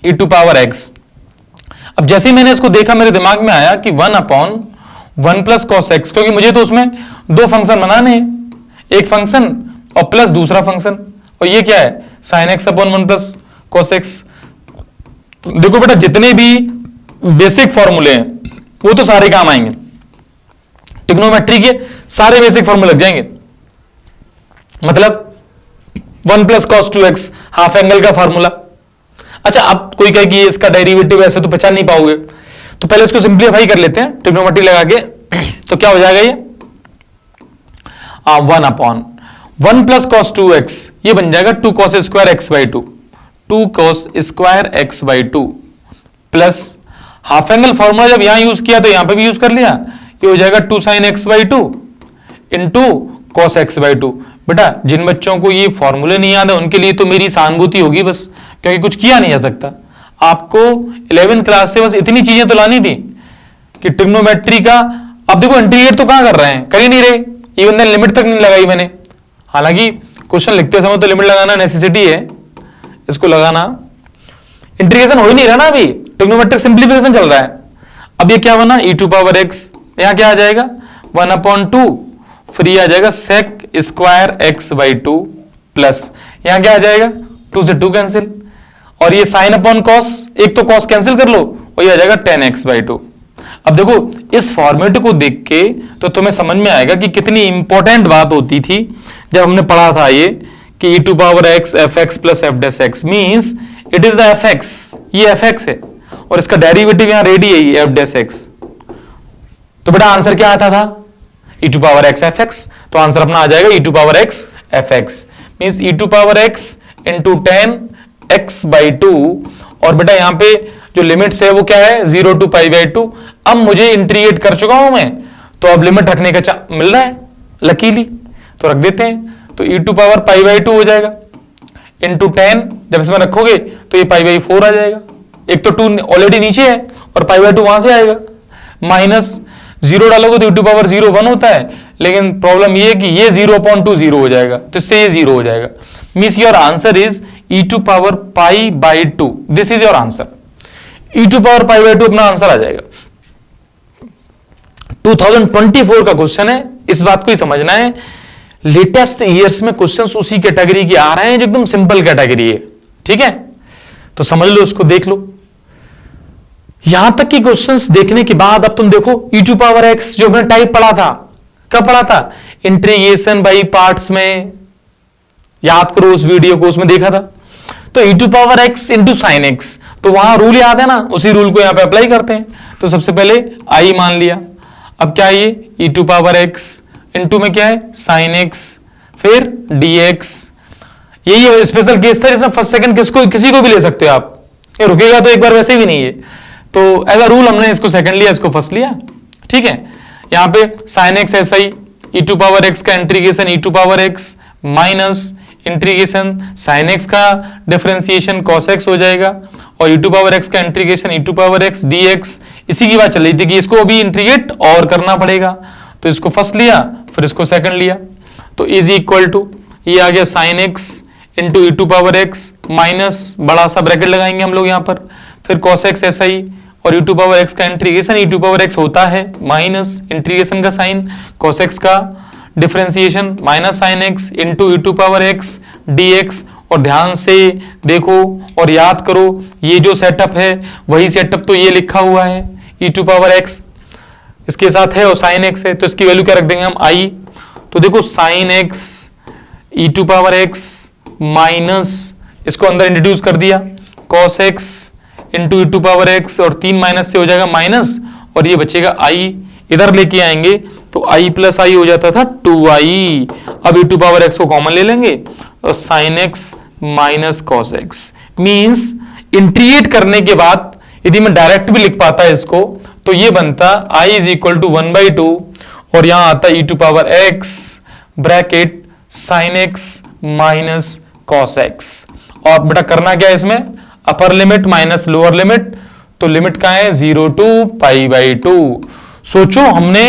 ई टू पावर एक्स। अब जैसे ही मैंने इसको देखा मेरे दिमाग में आया कि 1/1 प्लस कॉस एक्स, क्योंकि मुझे तो उसमें 2 फंक्शन बनाने हैं, एक फंक्शन और प्लस दूसरा फंक्शन, और ये क्या है sine x upon 1 plus cos x. देखो बेटा जितने भी बेसिक फॉर्मूले हैं वो तो सारे काम आएंगे, ट्रिग्नोमेट्री के सारे बेसिक फॉर्मूले लग जाएंगे, मतलब 1 plus cos 2x half angle का फॉर्मूला। अच्छा, अब कोई कहे कि इसका डेरिवेटिव ऐसे तो पहचान नहीं पाओगे, तो पहले इसको सिंप्लीफाई कर लेते हैं ट्रिग्नोमेट्री लगा के, तो क्या हो जाएगा ये 1/1 प्लस कॉस 2x, ये बन जाएगा 2 cos square x by 2, 2 cos square x by 2 plus half angle formula जब यहां यूज किया तो यहां पे भी यूज कर लिया, ये हो जाएगा 2 sin x by 2 into cos x by 2। बेटा जिन बच्चों को ये फॉर्मूले नहीं याद है उनके लिए तो मेरी सहानुभूति होगी बस, क्योंकि कुछ किया नहीं जा सकता। आपको 11th क्लास से बस इतनी चीजें तो लानी थी कि ट्रिग्नोमेट्री का, अब देखो इंटीग्रेट तो कहां कर रहे हैं, कर ही नहीं रहे, इवन देन लिमिट तक नहीं लगाई मैंने, हालांकि क्वेश्चन लिखते समय तो लिमिट लगाना नेसेसिटी है, इसको लगाना, इंटीग्रेशन हो ही नहीं रहा ना, अभी ट्रिग्नोमेट्रिक सिंप्लीफिकेशन चल रहा है। अब ये क्या बना ई टू पावर एक्स, यहां क्या आ जाएगा 1/2, फिर ये आ जाएगा sec square x by 2 plus यहां क्या आ जाएगा 2 से 2 कैंसिल, और ये साइन अपॉन कॉस, एक तो कॉस कैंसिल कर लो, और ये आ जाएगा 10x बाई 2। अब देखो इस फॉर्मेट को देख के तो तुम्हें समझ में आएगा कि कितनी इंपॉर्टेंट बात होती थी जब हमने पढ़ा था ये कि e to power x f x plus f dash x means it is the f x, ये एफ एक्स है और इसका डेरिवेटिव यहां रेडी है एफ डैश एक्स। तो बेटा आंसर क्या आता था e to power x f x, तो आंसर अपना आ जाएगा e to power x f x means e to power x into 10x by 2, और बेटा यहां पे जो लिमिट्स है वो क्या है 0 to पाई बाई 2। अब मुझे इंटीग्रेट कर चुका हूं मैं, तो अब लिमिट रखने का मिल रहा है लकीली, तो रख देते हैं, तो ई टू पावर पाई बाई 2 हो जाएगा इंटू 10, जब इसमें रखोगे तो ये पाई बाई 4 आ जाएगा, एक तो 2 ऑलरेडी नीचे है और पाई बाई 2 वहां से आएगा, माइनस 0 डालोगे तो ई टू पावर 0 1 होता है, लेकिन प्रॉब्लम ये है कि ये 0/2 0 हो जाएगा, तो इससे ये 0 हो जाएगा, means your answer is e to power pi by 2, this is your answer, e to power pi by 2 अपना आंसर आ जाएगा। 2024 का क्वेश्चन है, इस बात को ही समझना है, लेटेस्ट ईयर्स में क्वेश्चंस उसी कैटेगरी के आ रहे हैं जो एकदम सिंपल कैटेगरी है, ठीक है, तो समझ लो, इसको देख लो। यहां तक कि क्वेश्चंस देखने के बाद अब तुम देखो ई टू पावर एक्स जो हमने टाइप पढ़ा था, कब पढ़ा था? इंटीग्रेशन बाई पार्ट्स में, याद करो उस वीडियो को, उसमें देखा था। तो e to power x into sine x, तो वहां रूल याद है ना, उसी रूल को यहां पे अप्लाई करते हैं। तो सबसे पहले i मान लिया, अब क्या है ये e to power x into में क्या है साइन एक्स, फिर dx। यही स्पेशल केस था जिसमें फर्स्ट सेकंड किसी को भी ले सकते हो आप, ये रुकेगा तो एक बार वैसे भी नहीं है। तो एज अ रूल हमने इसको सेकंड लिया, इसको फर्स्ट लिया, ठीक है। यहां पे साइन एक्स ऐसा ही, e टू पावर x का integration e to power x minus integration sine x का डिफरेंशिएशन cos x हो जाएगा, और e टू पावर x का integration e to power x dx। इसी की बात चल रही थी कि इसको अभी इंटीग्रेट और करना पड़ेगा, तो इसको फर्स्ट लिया फिर इसको सेकंड लिया, तो इज इक्वल टू ये आ गया sine x into e to power x minus बड़ा सा ब्रैकेट लगाएंगे हम लोग यहाँ पर, फिर cos x ऐसा ही, और e टू पावर x का integration e to power x होता है माइनस इंटीग्रेशन का साइन cos x का differentiation minus sine x into e to power x dx। और ध्यान से देखो और याद करो, ये जो सेटअप है वही सेटअप तो ये लिखा हुआ है e टू पावर x इसके साथ है और साइन x है, तो इसकी वैल्यू क्या रख देंगे हम i। तो देखो sine x e to power x minus इसको अंदर इंट्रोड्यूस कर दिया cos x into e to power x, और 3 माइनस से हो जाएगा माइनस, और ये बचेगा i, इधर लेके आएंगे तो i प्लस i हो जाता था 2i। अब ई टू पावर x को कॉमन ले लेंगे और sine x minus cos x, means integrate करने के बाद यदि मैं डायरेक्ट भी लिख पाता इसको तो ये बनता i इज इक्वल टू 1/2, और यहां आता e to power x bracket sine x minus cos x। और बेटा करना क्या है इसमें, upper limit minus lower limit, तो लिमिट कहां है 0 टू π/2। सोचो हमने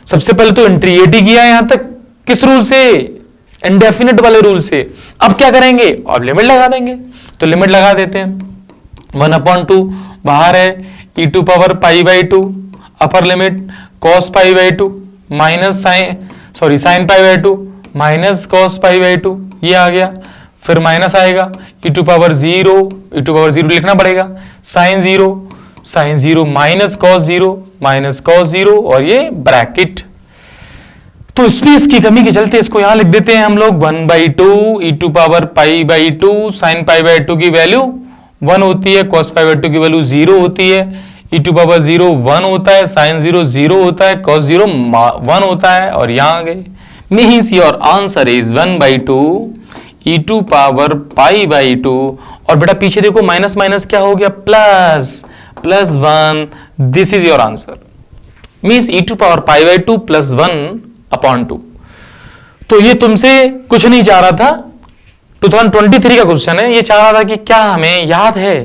सबसे पहले तो इंटीग्रेट ही किया यहां तक, किस रूल से, इंडेफिनिट वाले रूल से। अब क्या करेंगे, अब लिमिट लगा देंगे, तो लिमिट लगा देते हैं 1/2 बाहर है e to power π/2 upper limit cos π/2 minus sine π/2 minus cos π/2, ये आ गया, फिर माइनस आएगा ई टू पावर 0 लिखना पड़ेगा, साइन 0 माइनस cos 0 और ये ब्रैकेट। तो स्पेस की कमी के चलते इसको यहां लिख देते हैं हम लोग 1/2 ई टू पावर π/2 साइन π/2 की वैल्यू 1 होती है, cos π/2 की वैल्यू 0 होती है, ई टू पावर 0 1 होता है, साइन 0 होता है, cos 0 1 होता है, और यहां आ गए। Means your answer is 1/2 e to power π/2, और बेटा पीछे देखो माइनस माइनस क्या हो गया plus 1, this is your answer. Means e to power π/2 plus 1/2। तो ये तुमसे कुछ नहीं चाह रहा था, 2023 का क्वेश्चन है, ये चाह रहा था कि क्या हमें याद है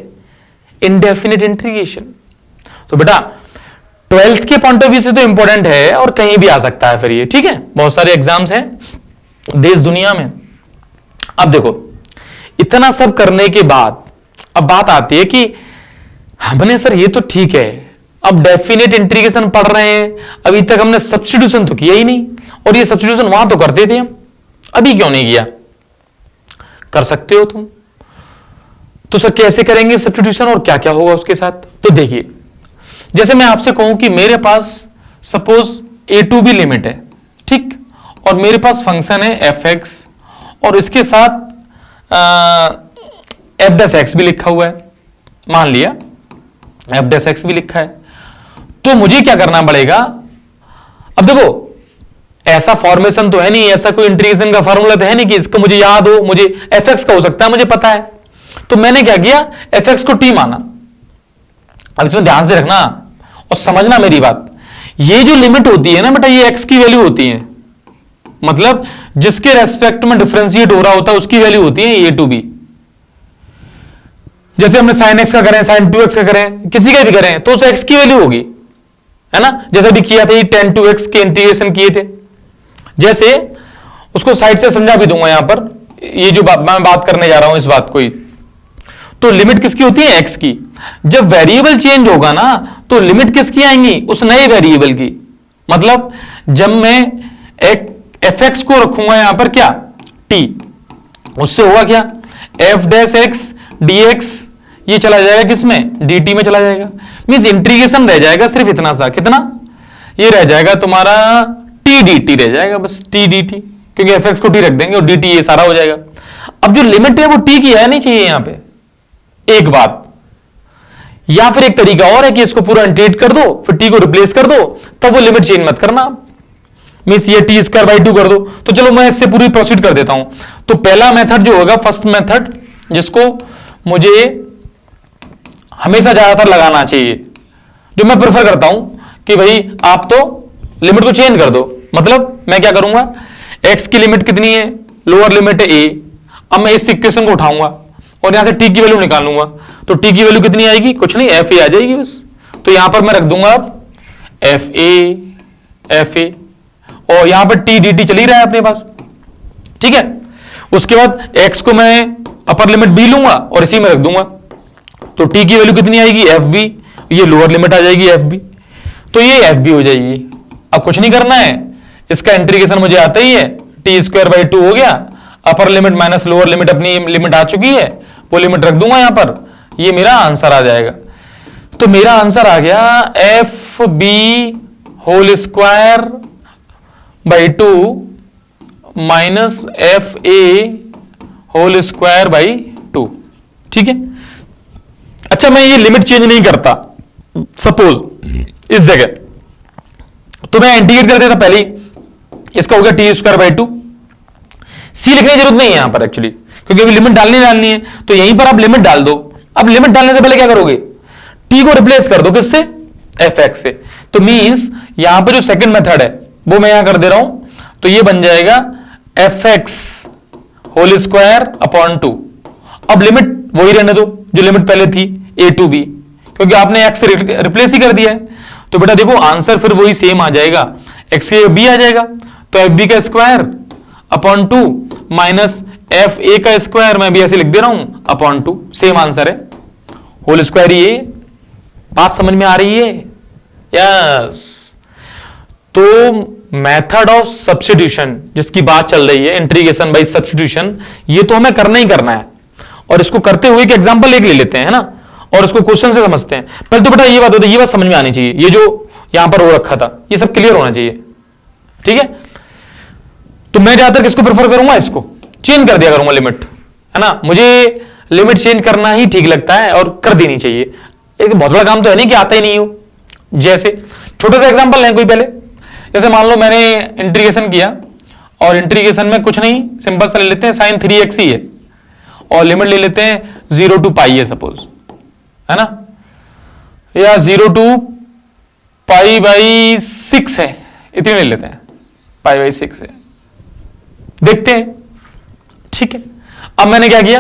इंडेफिनिट इंटीग्रेशन। तो बेटा 12th के पॉइंट ऑफ व्यू से तो इंपॉर्टेंट है और कहीं भी आ सकता है फिर ये, ठीक है, बहुत सारे एग्जाम्स हैं देश दुनिया में। अब देखो इतना सब करने के बाद अब बात आती है कि हमने सर ये तो ठीक है, अब डेफिनेट इंटीग्रेशन पढ़ रहे हैं, अभी तक हमने सब्स्टिट्यूशन तो किया ही नहीं, और ये सब्स्टिट्यूशन वहां तो करते थे हम, अभी क्यों नहीं किया? कर सकते हो तुम। तो सर कैसे करेंगे सब्स्टिट्यूशन और क्या क्या होगा उसके साथ? तो देखिए, जैसे मैं आपसे कहूं कि मेरे पास सपोज a टू भी लिमिट है, ठीक, और मेरे पास फंक्शन है f(x) और इसके साथ f'(x) भी लिखा हुआ है, मान लिया f'(x) भी लिखा है, तो मुझे क्या करना पड़ेगा? अब देखो ऐसा फॉर्मेशन तो है नहीं, ऐसा कोई इंटीग्रेशन का फॉर्मूला तो है नहीं कि इसका मुझे याद हो, मुझे f(x) का हो सकता है मुझे पता है, तो मैंने क्या किया f(x) को t माना। अब इसमें ध्यान से रखना और समझना मेरी बात, ये जो लिमिट होती है ना बेटा, ये x की वैल्यू होती है, मतलब जिसके रेस्पेक्ट में डिफरेंशिएट हो रहा होता है उसकी वैल्यू होती है a टू b। जैसे हमने साइन x का करें, साइन 2x का करें, किसी का भी करें तो उस x की वैल्यू होगी, है ना। जैसे भी किया था ये tan 2x के इंटीग्रेशन किए थे, जैसे उसको साइड से समझा भी दूंगा यहां पर, ये जो मैं बात करने जा रहा हूं इस बात को ही। तो लिमिट किसकी होती है? x की। जब वेरिएबल चेंज होगा ना तो लिमिट किसकी आएंगी? उस नए वेरिएबल की। मतलब जब मैं एक f(x) को रखूंगा यहां पर क्या t, उससे होगा क्या f'(x) dx, ये चला जाएगा किसमें? dt में चला जाएगा। मींस इंटीग्रेशन रह जाएगा सिर्फ इतना सा, कितना? ये रह जाएगा तुम्हारा टी डी टी रह जाएगा, बस टी डी टी, क्योंकि एफ एक्स को टी रख देंगे और डी टी ये सारा हो जाएगा। अब जो लिमिट है वो टी की है नहीं चाहिए यहां पे, एक बात। या फिर एक तरीका और है कि इसको पूरा इंटीग्रेट कर दो, फिर टी को रिप्लेस कर दो, तब वो लिमिट चेंज मत करना, मींस ये टी स्क्वायर बाई 2 कर दो। तो चलो मैं इससे पूरी प्रोसीड कर देता हूं। तो पहला मेथड जो होगा, फर्स्ट मेथड, जिसको मुझे हमेशा ज्यादातर लगाना चाहिए, जो मैं प्रेफर करता हूं कि भाई आप तो लिमिट को चेंज कर दो। मतलब मैं क्या करूंगा, x की लिमिट कितनी है, लोअर लिमिट है a। अब मैं इस इक्वेशन को उठाऊंगा और यहां से t की वैल्यू निकालूंगा, तो t की वैल्यू कितनी आएगी, कुछ नहीं, fa आ जाएगी बस। तो यहां पर मैं रख दूंगा अब fa, और यहां पर t dt चल ही रहा है अपने पास, ठीक है। उसके बाद x को मैं अपर लिमिट b लूंगा और इसी में रख दूंगा, तो t की वैल्यू कितनी आएगी, fb, ये लोअर लिमिट आ जाएगी fb, तो ये fb हो जाएगी। अब कुछ नहीं करना है, इसका इंटीग्रेशन मुझे आता ही है, टी स्क्वायर बाई 2 हो गया, upper limit minus lower limit अपनी लिमिट आ चुकी है, वो लिमिट रख दूंगा यहां पर, ये मेरा आंसर आ जाएगा। तो मेरा आंसर आ गया f b whole square by 2 minus f a whole square by 2, ठीक है। अच्छा, मैं ये लिमिट चेंज नहीं करता, सपोज इस जगह, तो मैं इंटीग्रेट कर देता पहले ही, इसका हो गया टी स्क्वायर बाई 2। सी लिखने की जरूरत नहीं है यहां पर एक्चुअली, क्योंकि अभी लिमिट डालनी है, तो यहीं पर आप लिमिट डाल दो। अब लिमिट डालने से पहले क्या करोगे, टी को रिप्लेस कर दो किससे, एफ एक्स से। तो मींस यहां पर जो सेकंड मेथड है वो मैं यहां कर दे रहा हूं, तो ये बन जाएगा f x whole square upon 2। अब लिमिट वही रहने दो जो लिमिट पहले थी, ए टू बी, क्योंकि आपने एक्स से रिप्लेस ही कर दिया है। तो बेटा देखो आंसर फिर वही सेम आ जाएगा, एक्स के बी आ जाएगा, तो एफ बी का स्क्वायर अपॉन 2 माइनस एफ ए का स्क्वायर, मैं भी ऐसे लिख दे रहा हूं, अपॉन 2, सेम आंसर है, होल स्क्वायर। ये बात समझ में आ रही है, यस। तो मेथड ऑफ सब्स्टिट्यूशन जिसकी बात चल रही है, इंटीग्रेशन बाय सब्स्टिट्यूशन, ये तो हमें करना ही करना है, और इसको करते हुए एक एग्जांपल एक ले लेते हैं, है ना, और उसको क्वेश्चन से समझते हैं। पहले तो बेटा ये बात होती है, ये बात समझ में आनी चाहिए, ये जो यहां पर हो रखा था ये सब क्लियर होना चाहिए, ठीक है। तो मैं ज्यादातर किसको प्रेफर करूंगा, इसको चेंज कर दिया करूंगा लिमिट, है ना। मुझे लिमिट चेंज करना ही ठीक लगता है और कर देनी चाहिए। एक बहुत बड़ा काम तो है नहीं कि आता ही नहीं हो। जैसे छोटा सा एग्जांपल लें कोई पहले, जैसे मान लो मैंने इंटीग्रेशन किया, और इंटीग्रेशन में कुछ नहीं, सिंपल सा ले लेते हैं sin 3x ही है, और लिमिट ले लेते हैं 0 टू पाई है सपोज, है ना, या 0 टू पाई बाई 6 है, इतनी ले लेते हैं, पाई बाई 6 है, देखते हैं, ठीक है। अब मैंने क्या किया,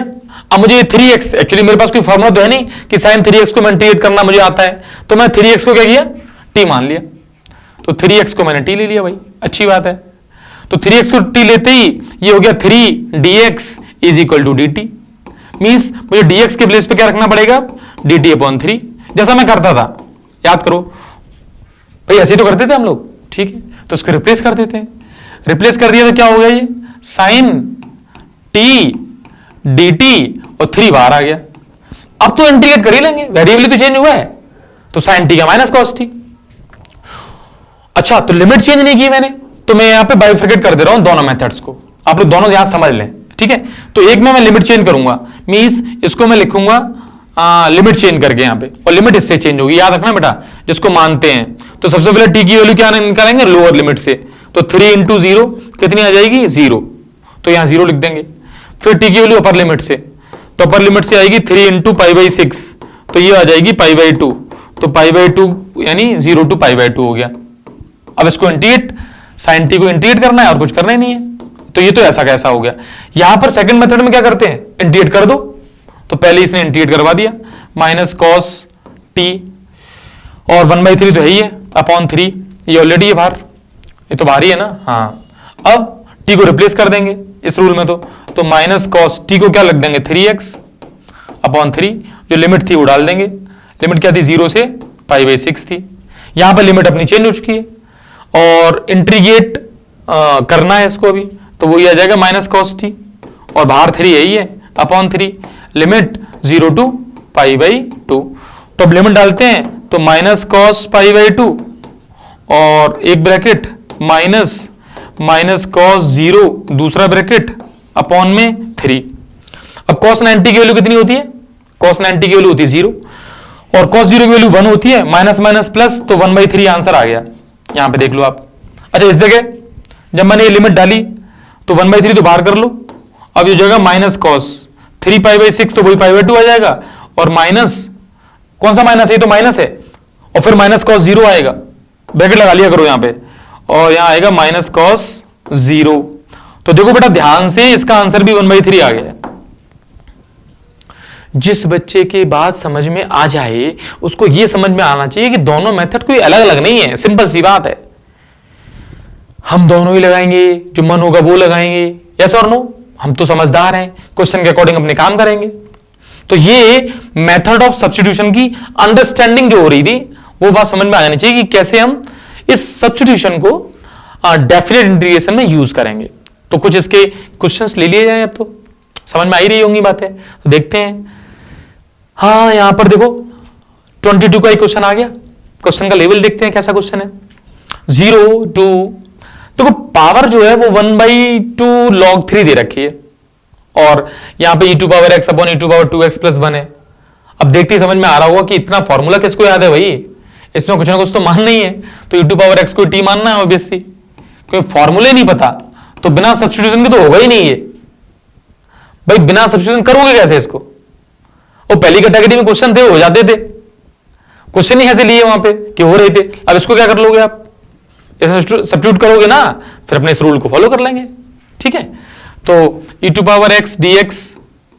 अब मुझे 3x, एक्चुअली मेरे पास कोई फॉर्मूला तो है नहीं कि sin 3x को मैं इंटीग्रेट करना मुझे आता है, तो मैं 3x को क्या किया, t मान लिया, तो 3x को मैंने t ले लिया, भाई अच्छी बात है। तो 3x को t लेते ही ये हो गया 3 dx is equal to dt, means मुझे dx के प्लेस पे क्या रखना पड़ेगा, dt अपॉन 3, जैसा मैं करता था, याद करो भाई, ऐसे तो करते थे हम लोग, ठीक है। तो उसको रिप्लेस कर देते हैं, रिप्लेस कर दिया तो क्या हो गया, ये sin t dt और 3 बाहर आ गया। अब तो इंटीग्रेट कर ही लेंगे, वेरिएबल तो चेंज हुआ है, तो sin t का माइनस cos t। अच्छा, तो लिमिट चेंज नहीं की मैंने, तो मैं यहां पे बाइफरकेट कर दे रहा हूं दोनों मेथड्स को, आप लोग दोनों यहां समझ लें, ठीक है। तो एक में मैं लिमिट चेंज करूंगा, मींस इसको मैं लिखूंगा लिमिट चेंज करके यहां पे, और लिमिट इससे चेंज होगी, याद रखना बेटा, जिसको मानते हैं। तो सबसे पहले t की वैल्यू क्या निकालेंगे, लोअर लिमिट से, तो 3 इंटू 0 कितनी आ जाएगी, 0, तो यहां 0 लिख देंगे। फिर t की वैल्यू अपर लिमिट से, तो अपर लिमिट से आएगी 3 इंटू पाई बाई 6, तो ये आ जाएगी पाई बाई 2, तो पाई बाई 2 यानी 0 टू पाई बाई 2 हो गया। अब इसको इंटीग्रेट, साइन टी को इंटीग्रेट करना है और कुछ करना ही नहीं है, तो ये तो ऐसा कैसा हो गया। यहां पर सेकंड मेथड में क्या करते हैं, इंटीग्रेट कर दो, तो पहले इसने इंटीग्रेट करवा दिया, माइनस कॉस टी, और 1/3 तो है ही है, अपॉन 3, ये ऑलरेडी है बाहर, ये तो बाहर ही है ना, हाँ। अब टी को रिप्लेस कर देंगे इस रूल में, तो माइनस कॉस टी को क्या लग देंगे, 3x अपॉन 3, जो लिमिट थी वो डाल देंगे। लिमिट क्या थी, 0 से पाई बाई 6 थी, यहां पर लिमिट अपनी चेंज हो चुकी है, और इंटीग्रेट करना है इसको अभी, तो वो ये आ जाएगा माइनस कॉस टी, और बाहर 3 यही है, upon 3, limit 0 to pi by 2। तो अब लिमिट डालते हैं, तो माइनस कॉस पाई बाई 2 और एक ब्रैकेट माइनस कॉस 0 दूसरा ब्रैकेट अपॉन में 3। अब कॉस 90 की वैल्यू कितनी होती है? कॉस 90 की वैल्यू होती है 0 और कॉस 0 की वैल्यू 1 होती है, माइनस माइनस प्लस, तो 1/3 आंसर आ गया। यहां पे देख लो आप। अच्छा, इस जगह जब मैंने ये लिमिट डाली तो 1/3 तो बाहर कर लो। अब ये जगह माइनस कॉस 3π/6 तो वही π/2 आ जाएगा, और माइनस कौन सा माइनस है? तो माइनस है, और फिर माइनस कॉस 0 आएगा, ब्रैकेट लगा लिया करो यहां पे, और यहां आएगा माइनस कॉस 0। तो देखो बेटा ध्यान से, इसका आंसर भी 1/3 आ गया। जिस बच्चे के बात समझ में आ जाए उसको यह समझ में आना चाहिए कि दोनों मेथड कोई अलग अलग नहीं है, सिंपल सी बात है। हम दोनों ही लगाएंगे, जो मन होगा वो लगाएंगे, यस और नो। हम तो समझदार हैं, क्वेश्चन के अकॉर्डिंग अपने काम करेंगे। तो ये मेथड ऑफ सब्स्टिट्यूशन की अंडरस्टैंडिंग जो हो रही थी वो बात समझ में आ जानी चाहिए कि कैसे हम इस सब्स्टिट्यूशन को डेफिनेट इंटीग्रेशन में यूज करेंगे। तो कुछ इसके क्वेश्चंस ले लिए जाएं, अब तो समझ में आ ही रही होंगी बातें, तो देखते हैं। हाँ, यहां पर देखो 22 का एक क्वेश्चन आ गया। क्वेश्चन का लेवल देखते हैं कैसा क्वेश्चन है। 0 2, देखो पावर जो है वो 1/2 log 3 दे रखी है, और यहां पे e⁻x अपॉन e⁻2x + 1 है। अब देखते ही समझ में आ रहा होगा कि इतना फॉर्मूला किसको याद है भाई, इसमें कुछ ना कुछ तो मान नहीं है, तो e⁻x को t मानना है ऑब्वियसली। कोई फॉर्मूले नहीं पता तो बिना सब्स्टिट्यूशन के तो होगा ही नहीं है भाई। बिना सब्स्टिट्यूशन करोगे कैसे इसको? वो पहली कैटेगरी में क्वेश्चन थे, हो जाते थे, क्वेश्चन ही ऐसे लिए वहां पे कि हो रहे थे। अब इसको क्या कर लोगे आप? सब्स्टिट्यूट करोगे ना, फिर अपने इस रूल को फॉलो कर लेंगे, ठीक है। तो e⁻x dx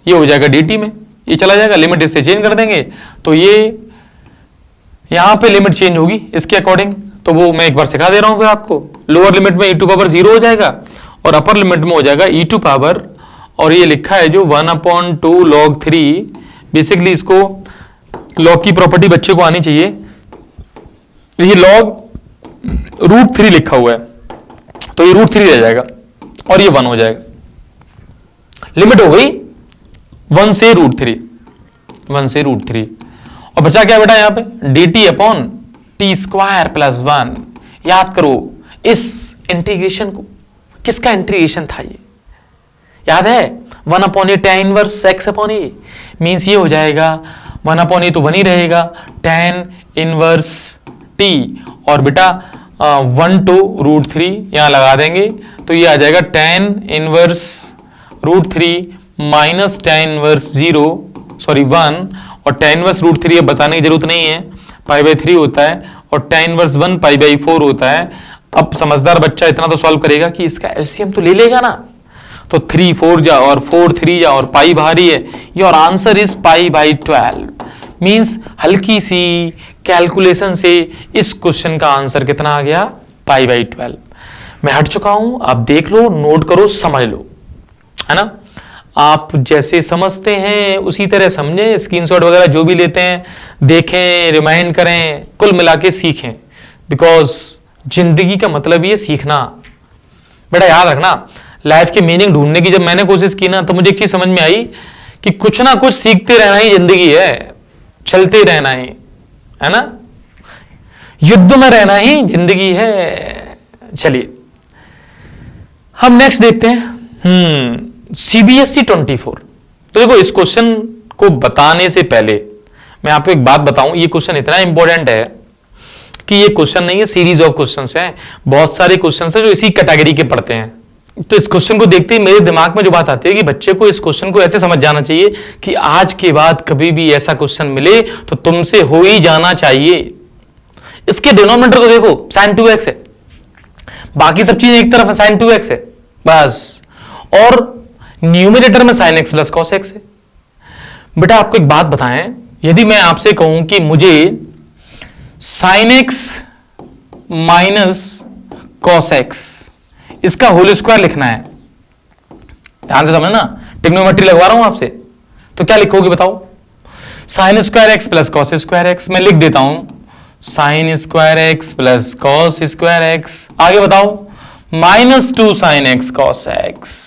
ये हो जाएगा dt में, ये चला जाएगा, लिमिट इससे चेंज कर देंगे तो ये यहां पे लिमिट चेंज होगी इसके अकॉर्डिंग। तो वो मैं एक बार सिखा दे रहा हूं फिर आपको। लोअर लिमिट में e⁻0 हो जाएगा और अपर लिमिट में हो जाएगा e⁻, और ये लिखा है जो 1/2 log 3। बेसिकली इसको लॉग की प्रॉपर्टी बच्चे को आनी चाहिए। ये लॉग √3 लिखा हुआ है, तो ये √3 रह जाएगा और ये 1 हो जाएगा। लिमिट हो गई 1 से √3, 1 से √3, और बचा क्या बेटा यहां पे? dt upon t² + 1। याद करो इस इंटीग्रेशन को, किसका इंटीग्रेशन था ये याद है? 1/a tan 1 x upon a, means ये हो जाएगा 1/a तो 1 ही रहेगा, tan 1 t, और बेटा 1 to √3 यहां लगा देंगे तो ये आ जाएगा tan 1 √3 माइनस tan 1 0 सॉरी 1, और tan 1 √3 अब बताने की जरूरत नहीं है, π/3 होता है, और tan 1 1 π/4 होता है। अब समझदार बच्चा इतना तो सॉल्व करेगा कि इसका एलसीएम तो ले लेगा ना, तो 3 4 जा और 4 3 जा और पाई भारी है, योर आंसर इज π/12। मींस हल्की सी कैलकुलेशन से इस क्वेश्चन का आंसर कितना आ गया? π/12। मैं हट चुका हूं, आप देख लो, नोट करो, समझ लो, है ना। आप जैसे समझते हैं उसी तरह समझें, स्क्रीनशॉट वगैरह जो भी लेते हैं देखें, रिमाइंड करें, कुल मिला के सीखें, बिकॉज जिंदगी का मतलब ये सीखना। बेटा याद रखना, लाइफ की मीनिंग ढूंढने की जब मैंने कोशिश की ना, तो मुझे एक चीज समझ में आई कि कुछ ना कुछ सीखते रहना ही जिंदगी है, चलते रहना ही, है ना, युद्ध में रहना ही जिंदगी है। चलिए हम नेक्स्ट देखते हैं। CBSE 24। तो देखो इस क्वेश्चन को बताने से पहले मैं आपको एक बात बताऊं, ये क्वेश्चन इतना इंपॉर्टेंट है कि ये क्वेश्चन नहीं है, सीरीज ऑफ क्वेश्चंस हैं, बहुत सारे क्वेश्चंस हैं जो इसी कैटेगरी के पढ़ते हैं। तो इस क्वेश्चन को देखते ही मेरे दिमाग में जो बात आती है कि बच्चे को इस क्वेश्चन को ऐसे समझ जाना चाहिए कि आज के बाद कभी भी ऐसा क्वेश्चन मिले तो तुमसे हो ही जाना चाहिए। इसके डिनोमिनेटर को देखो, sin 2x है, बाकी सब चीज एक तरफ है, sin 2x है बस, और न्यूमिनेटर में sin x + cos x है। बेटा आपको एक बात बताएं, यदि मैं आपसे कहूं कि मुझे sin x - cos x इसका होल स्क्वायर लिखना है, ध्यान से समझना, ट्रिग्नोमेट्री लगवा रहा हूं आपसे, तो क्या लिखोगे बताओ? sin² x + cos² x। मैं लिख देता हूं sin² x + cos² x। आगे बताओ -2 sin x cos x।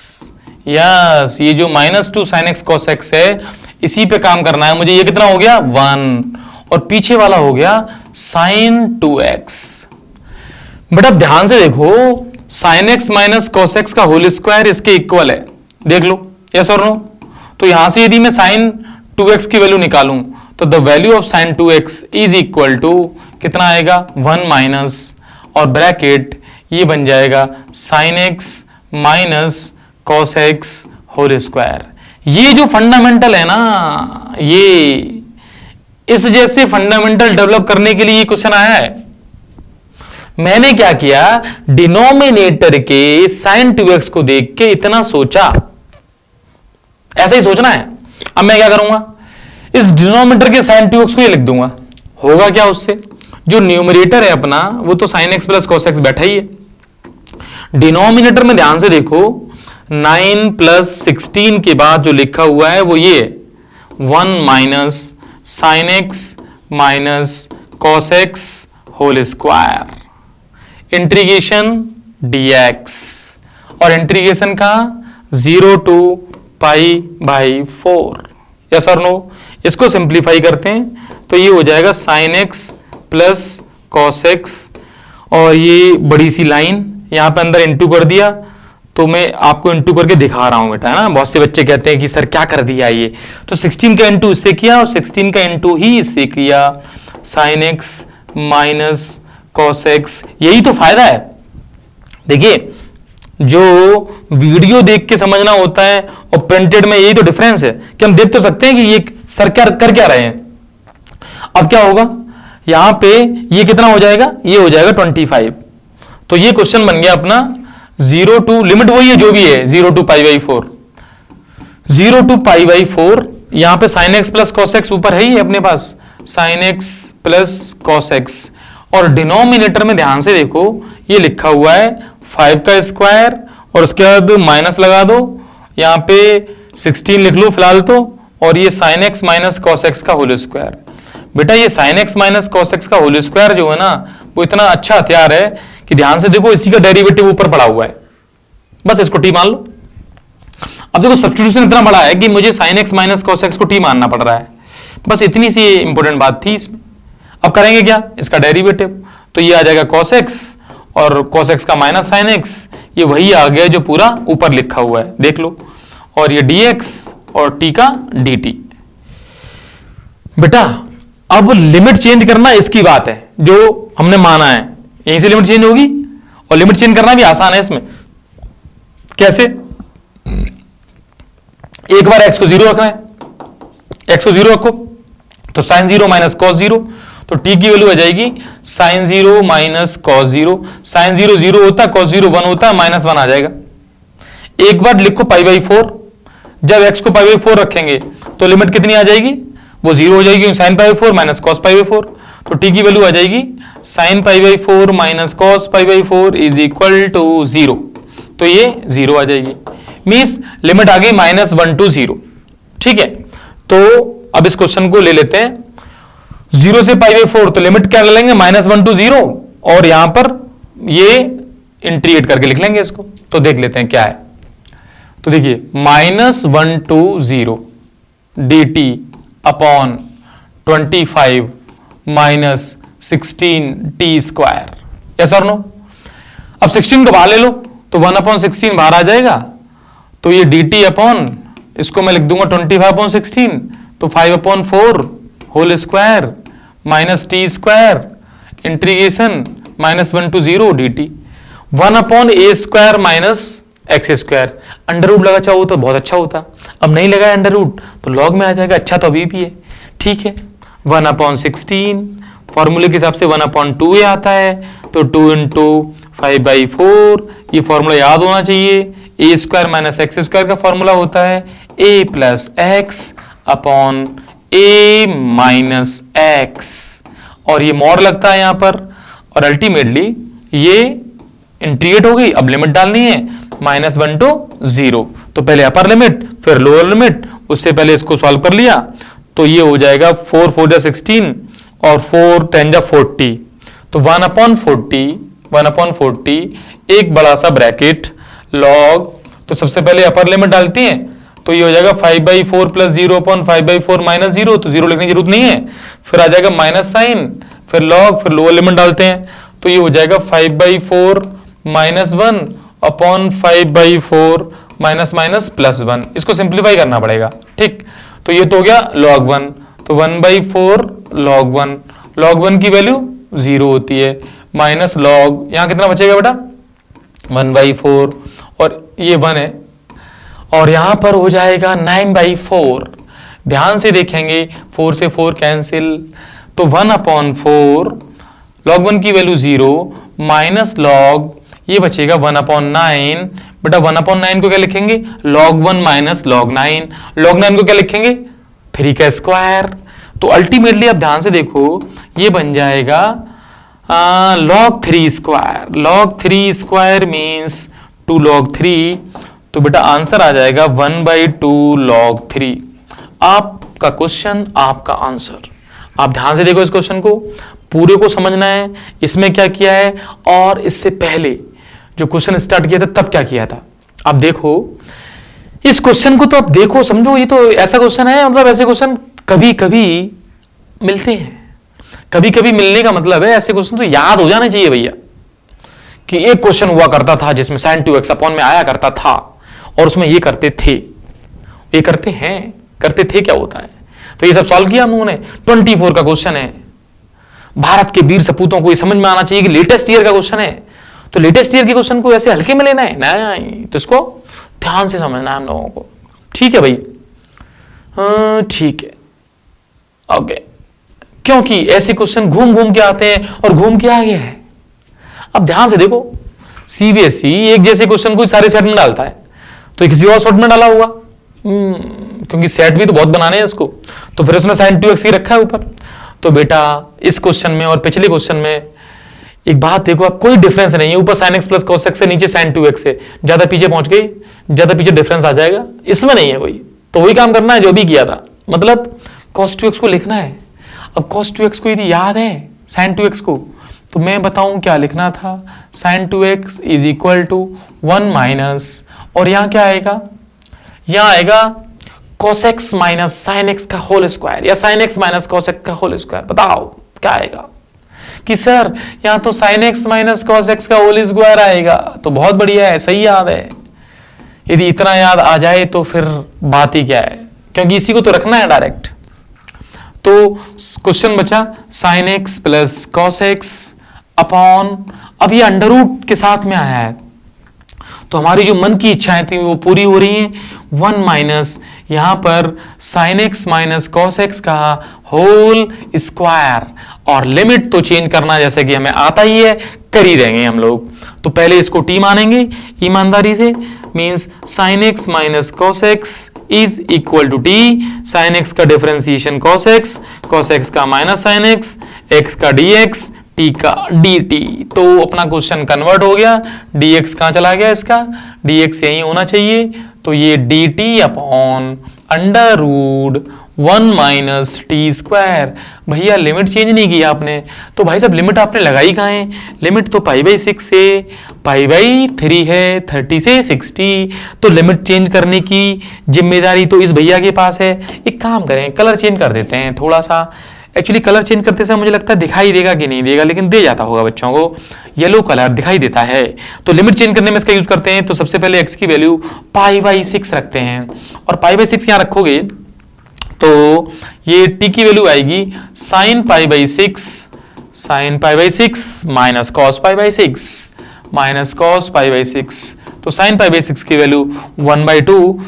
Yes, ये जो -2 sin x cos x है इसी पे काम करना है मुझे। ये कितना हो गया? 1, और पीछे वाला हो गया sin 2x। बेटा ध्यान से देखो, sign x minus cos x का होल स्क्वायर इसके इक्वल है, देख लो, यस और नो। तो यहां से यदि मैं साइन 2x की वैल्यू निकालूं तो the value of sine 2x is equal to कितना आएगा 1 माइनस, और ब्रैकेट ये बन जाएगा sine x minus cos x whole square. ये जो फंडामेंटल है ना, ये इस जैसे फंडामेंटल डेवलप करने के लिए ये क्वेश्चन आया है। मैंने क्या किया, डिनोमिनेटर के साइन 2x को देख के इतना सोचा, ऐसा ही सोचना है। अब मैं क्या करूंगा, इस डिनोमिनेटर के साइन 2x को ये लिख दूंगा, होगा क्या उससे, जो न्यूमरेटर है अपना वो तो sign x plus cos x बैठा ही है। डिनोमिनेटर में ध्यान से देखो, 9 प्लस 16 के बाद जो लिखा हुआ है वो ये 1 minus sine x minus cos x whole square, integration dx, और इंटीग्रेशन का 0 टू पाई बाई 4, यस और नो। इसको सिंप्लीफाई करते हैं तो ये हो जाएगा sine x plus cos x, और ये बड़ी सी लाइन यहां पे अंदर इंटू कर दिया, तो मैं आपको इंटू करके दिखा रहा हूं बेटा, है ना। बहुत से बच्चे कहते हैं कि सर क्या कर दिया ये, तो 16 का इंटू इससे किया और 16 का इंटू ही इससे किया, sign x minus cos x. यही तो फायदा है। देखिए, जो वीडियो देख के समझना होता है और प्रिंटेड में यही तो डिफरेंस है कि हम देख तो सकते हैं कि ये सर क्या कर क्या रहे हैं। अब क्या होगा, यहां पे ये कितना हो जाएगा, ये हो जाएगा 25। तो ये क्वेश्चन बन गया अपना 0 टू, लिमिट वही है जो भी है, 0 to pi by 4, 0 to pi by 4। यहां पे sine x plus cos x ऊपर है ही अपने पास, sine x plus cos x, और डिनोमिनेटर में ध्यान से देखो ये लिखा हुआ है 5 का स्क्वायर, और उसके बाद माइनस लगा दो, यहां पे 16 लिख लो फिलहाल तो, और ये sign x minus cos x का होल स्क्वायर। बेटा ये sign x minus cos x का होल स्क्वायर जो है ना, वो इतना अच्छा हथियार है कि ध्यान से देखो इसी का डेरिवेटिव ऊपर पड़ा हुआ है, बस इसको टी मान लो। अब देखो सब्स्टिट्यूशन इतना बड़ा है कि मुझे sign x minus cos x को टी मानना पड़ रहा है, बस इतनी सी इंपॉर्टेंट बात थी इसमें। अब करेंगे क्या, इसका डेरिवेटिव, तो ये आ जाएगा कॉस एक्स, और कॉस एक्स का माइनस साइन एक्स, ये वही आ गया जो पूरा ऊपर लिखा हुआ है, देख लो, और ये dx और t का dt। बेटा अब लिमिट चेंज करना इसकी बात है जो हमने माना है, यहीं से लिमिट चेंज होगी, और लिमिट चेंज करना भी आसान है इसमें। कैसे, एक बार x को 0 रखना है, x को 0 रखो तो साइन 0 माइनस कॉस 0, तो t की वैल्यू आ जाएगी साइन 0 माइनस कॉस 0। साइन 0 0 होता है, कॉस 0 1 होता है, माइनस 1 आ जाएगा। एक बार लिखो पाई बाई 4, जब x को पाई बाई 4 रखेंगे तो लिमिट कितनी आ जाएगी, वो 0 हो जाएगी, sine pi by 4 minus cos pi by 4, तो t की वैल्यू आ जाएगी sine pi by 4 minus cos pi by 4 is equal to 0, तो ये 0 आ जाएगी, मींस लिमिट आ गई -1 टू 0। ठीक है, तो अब इस क्वेश्चन को ले लेते हैं 0 से पाई बाई 4, तो लिमिट क्या ले लेंगे -1 टू 0, और यहां पर ये इंटीग्रेट करके लिख लेंगे इसको, तो देख लेते हैं क्या है। तो देखिए -1 to 0 dt upon 25 minus 16 t square, yes और नो। अब 16 को बाहर ले लो तो 1/16 बाहर आ जाएगा, तो ये dt अपॉन, इसको मैं लिख दूंगा 25/16, तो 5/4 whole square minus t square integration -1 to 0 dt, 1/a square minus x square. Under root लगा चाहो तो बहुत अच्छा होता, अब नहीं लगा अंडर रूट तो लॉग में आ जाएगा, अच्छा तो अभी भी है। ठीक है, 1/16 फॉर्मूले के हिसाब से 1/2a आता है, तो 2 इंटू 5/4, ये फॉर्मूला याद होना चाहिए, ए स्क्वायर माइनस एक्स स्क्वायर का फॉर्मूला होता है a plus x upon a minus x, और ये मॉड लगता है यहां पर, और अल्टीमेटली ये इंटीग्रेट हो गई। अब लिमिट डालनी है -1 टू 0, तो पहले अपर लिमिट फिर लोअर लिमिट, उससे पहले इसको सॉल्व कर लिया, तो ये हो जाएगा 4 4 जा 16 और 4 10 जा 40, तो 1/40 एक बड़ा सा ब्रैकेट लॉग, तो सबसे पहले अपर लिमिट डालती हैं, तो ये हो जाएगा 5/4 प्लस 0/5/4 माइनस 0, तो 0 लिखने की जरूरत नहीं है, फिर आ जाएगा माइनस साइन, फिर लॉग, फिर लोअर लिमिट डालते हैं, तो ये हो जाएगा 5/4 -1 अपॉन 5/4 माइनस माइनस +1। इसको सिंप्लीफाई करना पड़ेगा, ठीक। तो ये तो हो गया log 1, तो 1/4 log 1, log 1 की वैल्यू 0 होती है, माइनस log, यहां कितना बचेगा बेटा 1/4 और ये 1 है, और यहां पर हो जाएगा 9/4। ध्यान से देखेंगे 4 से 4 कैंसिल, तो 1/4 log 1 की वैल्यू 0 माइनस log, ये बचेगा 1/9। बेटा 1/9 को क्या लिखेंगे log 1 माइनस log 9, log 9 को क्या लिखेंगे 3 का स्क्वायर। तो अल्टीमेटली आप ध्यान से देखो ये बन जाएगा log 3 square, log 3 square means 2 log 3, तो बेटा आंसर आ जाएगा 1/2 log 3। आपका क्वेश्चन, आपका आंसर। आप ध्यान से देखो इस क्वेश्चन को, पूरे को समझना है, इसमें क्या किया है और इससे पहले जो क्वेश्चन स्टार्ट किया था तब क्या किया था। आप देखो इस क्वेश्चन को, तो आप देखो समझो, ये तो ऐसा क्वेश्चन है, मतलब ऐसे क्वेश्चन कभी कभी मिलते हैं। कभी कभी मिलने का मतलब है ऐसे क्वेश्चन तो याद हो जाना चाहिए भैया, कि एक क्वेश्चन हुआ करता था जिसमें sin 2x अपॉन में आया करता था और उसमें ये करते थे, ये करते हैं, करते थे क्या होता है। तो ये सब सॉल्व किया हम लोगों ने। 24 का क्वेश्चन है, भारत के वीर सपूतों को ये समझ में आना चाहिए कि लेटेस्ट ईयर का क्वेश्चन है, तो लेटेस्ट ईयर के क्वेश्चन को ऐसे हल्के में लेना है नहीं, तो इसको ध्यान से समझना है हम लोगों को, ठीक है भाई। ठीक है, ओके, क्योंकि ऐसे क्वेश्चन घूम घूम के आते हैं और घूम के आ गया है। अब ध्यान से देखो, सीबीएसई एक जैसे क्वेश्चन को सारे सेट में डालता है, तो किसी और सेट में डाला होगा, क्योंकि सेट भी तो बहुत बनाने हैं इसको, तो फिर उसने sin 2x ही रखा है ऊपर। तो बेटा इस क्वेश्चन में और पिछले क्वेश्चन में एक बात देखो, अब कोई डिफरेंस नहीं है, ऊपर sin x plus cos x है, नीचे sin 2x है, ज्यादा पीछे पहुंच गई, ज्यादा पीछे डिफरेंस आ जाएगा, इसमें नहीं है कोई, तो वही काम करना है जो भी किया था, मतलब cos 2x को लिखना है। अब cos 2x को यदि याद है sin 2x को, तो मैं बताऊं क्या लिखना था, sin 2x is equal to 1 minus, और यहां क्या आएगा, यहां आएगा cos x minus sin x का होल स्क्वायर, या sin x minus cos x का होल स्क्वायर। बताओ क्या आएगा, कि सर यहां तो sin x minus cos x का होल स्क्वायर आएगा, तो बहुत बढ़िया है, सही याद है। यदि इतना याद आ जाए तो फिर बात ही क्या है, क्योंकि इसी को तो रखना है डायरेक्ट। तो क्वेश्चन बचा sin x plus cos x upon, अब ये अंडर रूट के साथ में आया है, तो हमारी जो मन की इच्छाएं थी वो पूरी हो रही हैं। 1 माइनस यहां पर sin x minus cos x का होल स्क्वायर, और लिमिट तो चेंज करना जैसे कि हमें आता ही है, कर ही देंगे हम लोग। तो पहले इसको t मानेंगे ईमानदारी से, means sin x minus cos x is equal to t, sin x का डिफरेंशिएशन cos x का माइनस sin x का dx, t का dt। तो अपना क्वेश्चन कन्वर्ट हो गया, dx कहां चला गया, इसका dx यही होना चाहिए, तो ये dt upon under root 1 minus t square. भैया लिमिट चेंज नहीं की आपने, तो भाई साहब लिमिट आपने लगाई कहाँ है, लिमिट तो π/6 से π/3 है, 30 से 60, तो लिमिट चेंज करने की जिम्मेदारी तो इस भैया के पास है। एक काम करें, कलर चेंज कर देते हैं थोड़ा सा, एक्चुअली कलर चेंज करते समय मुझे लगता है दिखाई देगा कि नहीं देगा, लेकिन दे जाता होगा बच्चों को, येलो कलर दिखाई देता है। तो लिमिट चेंज करने में इसका यूज करते हैं, तो सबसे पहले x की वैल्यू π/6 रखते हैं, और π/6 यहां रखोगे तो ये t की वैल्यू आएगी sin π/6 minus cos π/6 minus cos π/6, तो sin π/6 की वैल्यू 1/2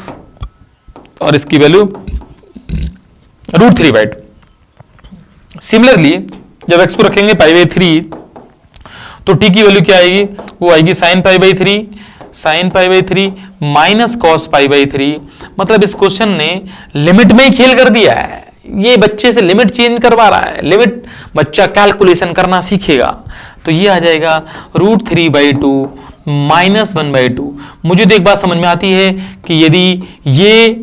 और इसकी वैल्यू √3/2। सिमिलरली जब x को रखेंगे π/3 तो t की वैल्यू क्या आएगी, वो आएगी sin π/3 माइनस cos π/3। मतलब इस क्वेश्चन ने लिमिट में ही खेल कर दिया है, ये बच्चे से लिमिट चेंज करवा रहा है, लिमिट बच्चा कैलकुलेशन करना सीखेगा। तो ये आ जाएगा √3/2 माइनस 1/2। मुझे तो एक बात समझ में आती है कि यदि ये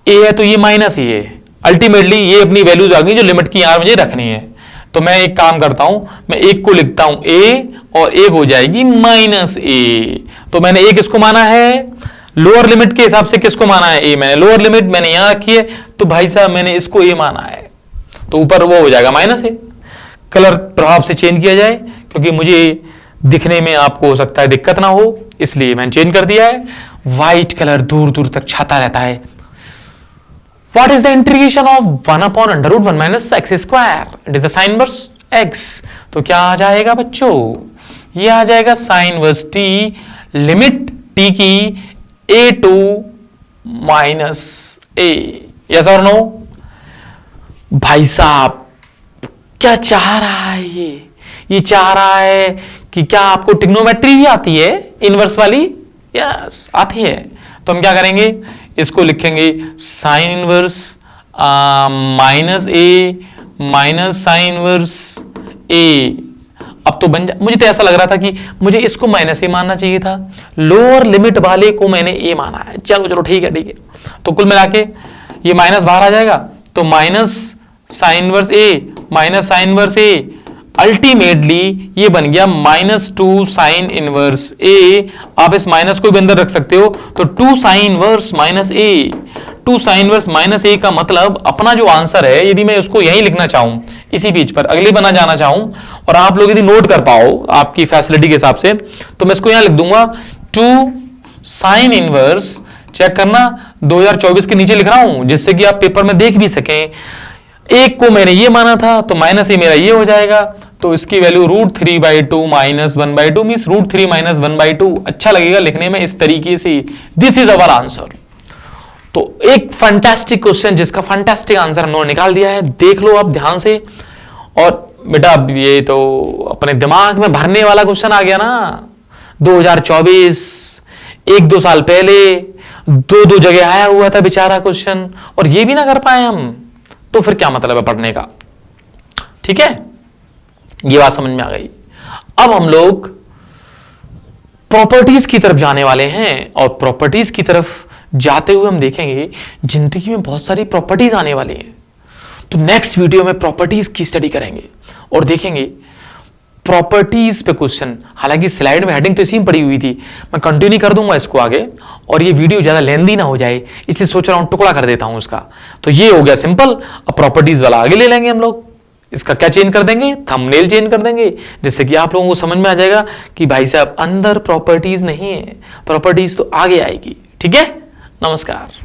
a है तो ये माइनस ही है, अल्टीमेटली ये अपनी वैल्यूज आ गई जो लिमिट की यहां मुझे रखनी है। तो मैं एक काम करता हूं, मैं एक को लिखता हूं a और एक हो जाएगी माइनस a। तो मैंने एक इसको माना है, लोअर लिमिट के हिसाब से किसको माना है, a। मैंने लोअर लिमिट मैंने यहां रखी है, तो भाई साहब मैंने इसको a माना है, तो ऊपर वो हो जाएगा माइनस a। कलर प्रभाव से चेंज किया जाए, क्योंकि मुझे दिखने में आपको हो सकता है दिक्कत ना हो, इसलिए मैंने चेंज कर दिया है। व्हाइट कलर दूर दूर तक छाता रहता है। What is the integration of 1 upon under root 1 minus x square? It is the sin inverse x. तो क्या आ जाएगा बच्चों? ये आ जाएगा sin inverse t limit t की a to minus a. Yes or no? भाई साहब क्या चाह रहा है ये चाह रहा है कि क्या आपको ट्रिग्नोमेट्री भी आती है इनवर्स वाली? यस आती है। तो हम क्या करेंगे, इसको लिखेंगे साइन इनवर्स माइनस ए माइनस साइन इनवर्स ए। अब तो बन जा, मुझे तो ऐसा लग रहा था कि मुझे इसको माइनस ए मानना चाहिए था, लोअर लिमिट वाले को मैंने ए माना है। चलो ठीक है। तो कुल मिला के ये माइनस बाहर आ जाएगा, तो माइनस साइन इनवर्स ए माइनस साइन इनवर्स ए, अल्टीमेटली ये बन गया -2 साइन इनवर्स ए। आप इस माइनस को भी अंदर रख सकते हो, तो 2 साइन इनवर्स माइनस ए। 2 साइन इनवर्स माइनस ए का मतलब अपना जो आंसर है, यदि मैं उसको यहीं लिखना चाहूं इसी पेज पर, अगले बना जाना चाहूं और आप लोग यदि नोट कर पाओ आपकी फैसिलिटी के हिसाब से, तो मैं इसको यहां लिख दूंगा 2 साइन इनवर्स, चेक करना 2024 के नीचे लिख रहा हूं जिससे कि आप पेपर में देख भी सकें। एक को मैंने ये माना था तो माइनस ए मेरा ये हो जाएगा, तो इसकी वैल्यू √3/2 माइनस 1/2 मींस √3 माइनस 1/2। अच्छा लगेगा लिखने में इस तरीके से। This is our answer. तो एक फैंटास्टिक क्वेश्चन जिसका फैंटास्टिक आंसर हमने निकाल दिया है, देख लो आप ध्यान से। और बेटा ये तो अपने दिमाग में भरने वाला क्वेश्चन आ गया ना। 2024 1-2 साल पहले 2 जगह आया हुआ था बेचारा क्वेश्चन, और ये भी ना कर पाए हम, तो फिर क्या मतलब है पढ़ने का। ठीक है, ये बात समझ में आ गई। अब हम लोग प्रॉपर्टीज की तरफ जाने वाले हैं, और प्रॉपर्टीज की तरफ जाते हुए हम देखेंगे जिंदगी में बहुत सारी प्रॉपर्टीज आने वाली हैं। तो नेक्स्ट वीडियो में प्रॉपर्टीज की स्टडी करेंगे और देखेंगे प्रॉपर्टीज पे क्वेश्चन। हालांकि स्लाइड में हेडिंग तो इसी में पड़ी हुई थी, मैं कंटिन्यू कर दूंगा इसको आगे, और ये वीडियो ज्यादा लेंदी ना हो जाए इसलिए सोच रहा हूं टुकड़ा कर देता हूं इसका। तो ये हो गया सिंपल। अब प्रॉपर्टीज वाला आगे ले लेंगे हम लोग। इसका क्या चेंज कर देंगे, थंबनेल चेंज कर देंगे, जिससे कि आप लोगों को समझ में आ जाएगा कि भाई साहब अंदर प्रॉपर्टीज नहीं है, प्रॉपर्टीज तो आगे आएगी। ठीक है, नमस्कार।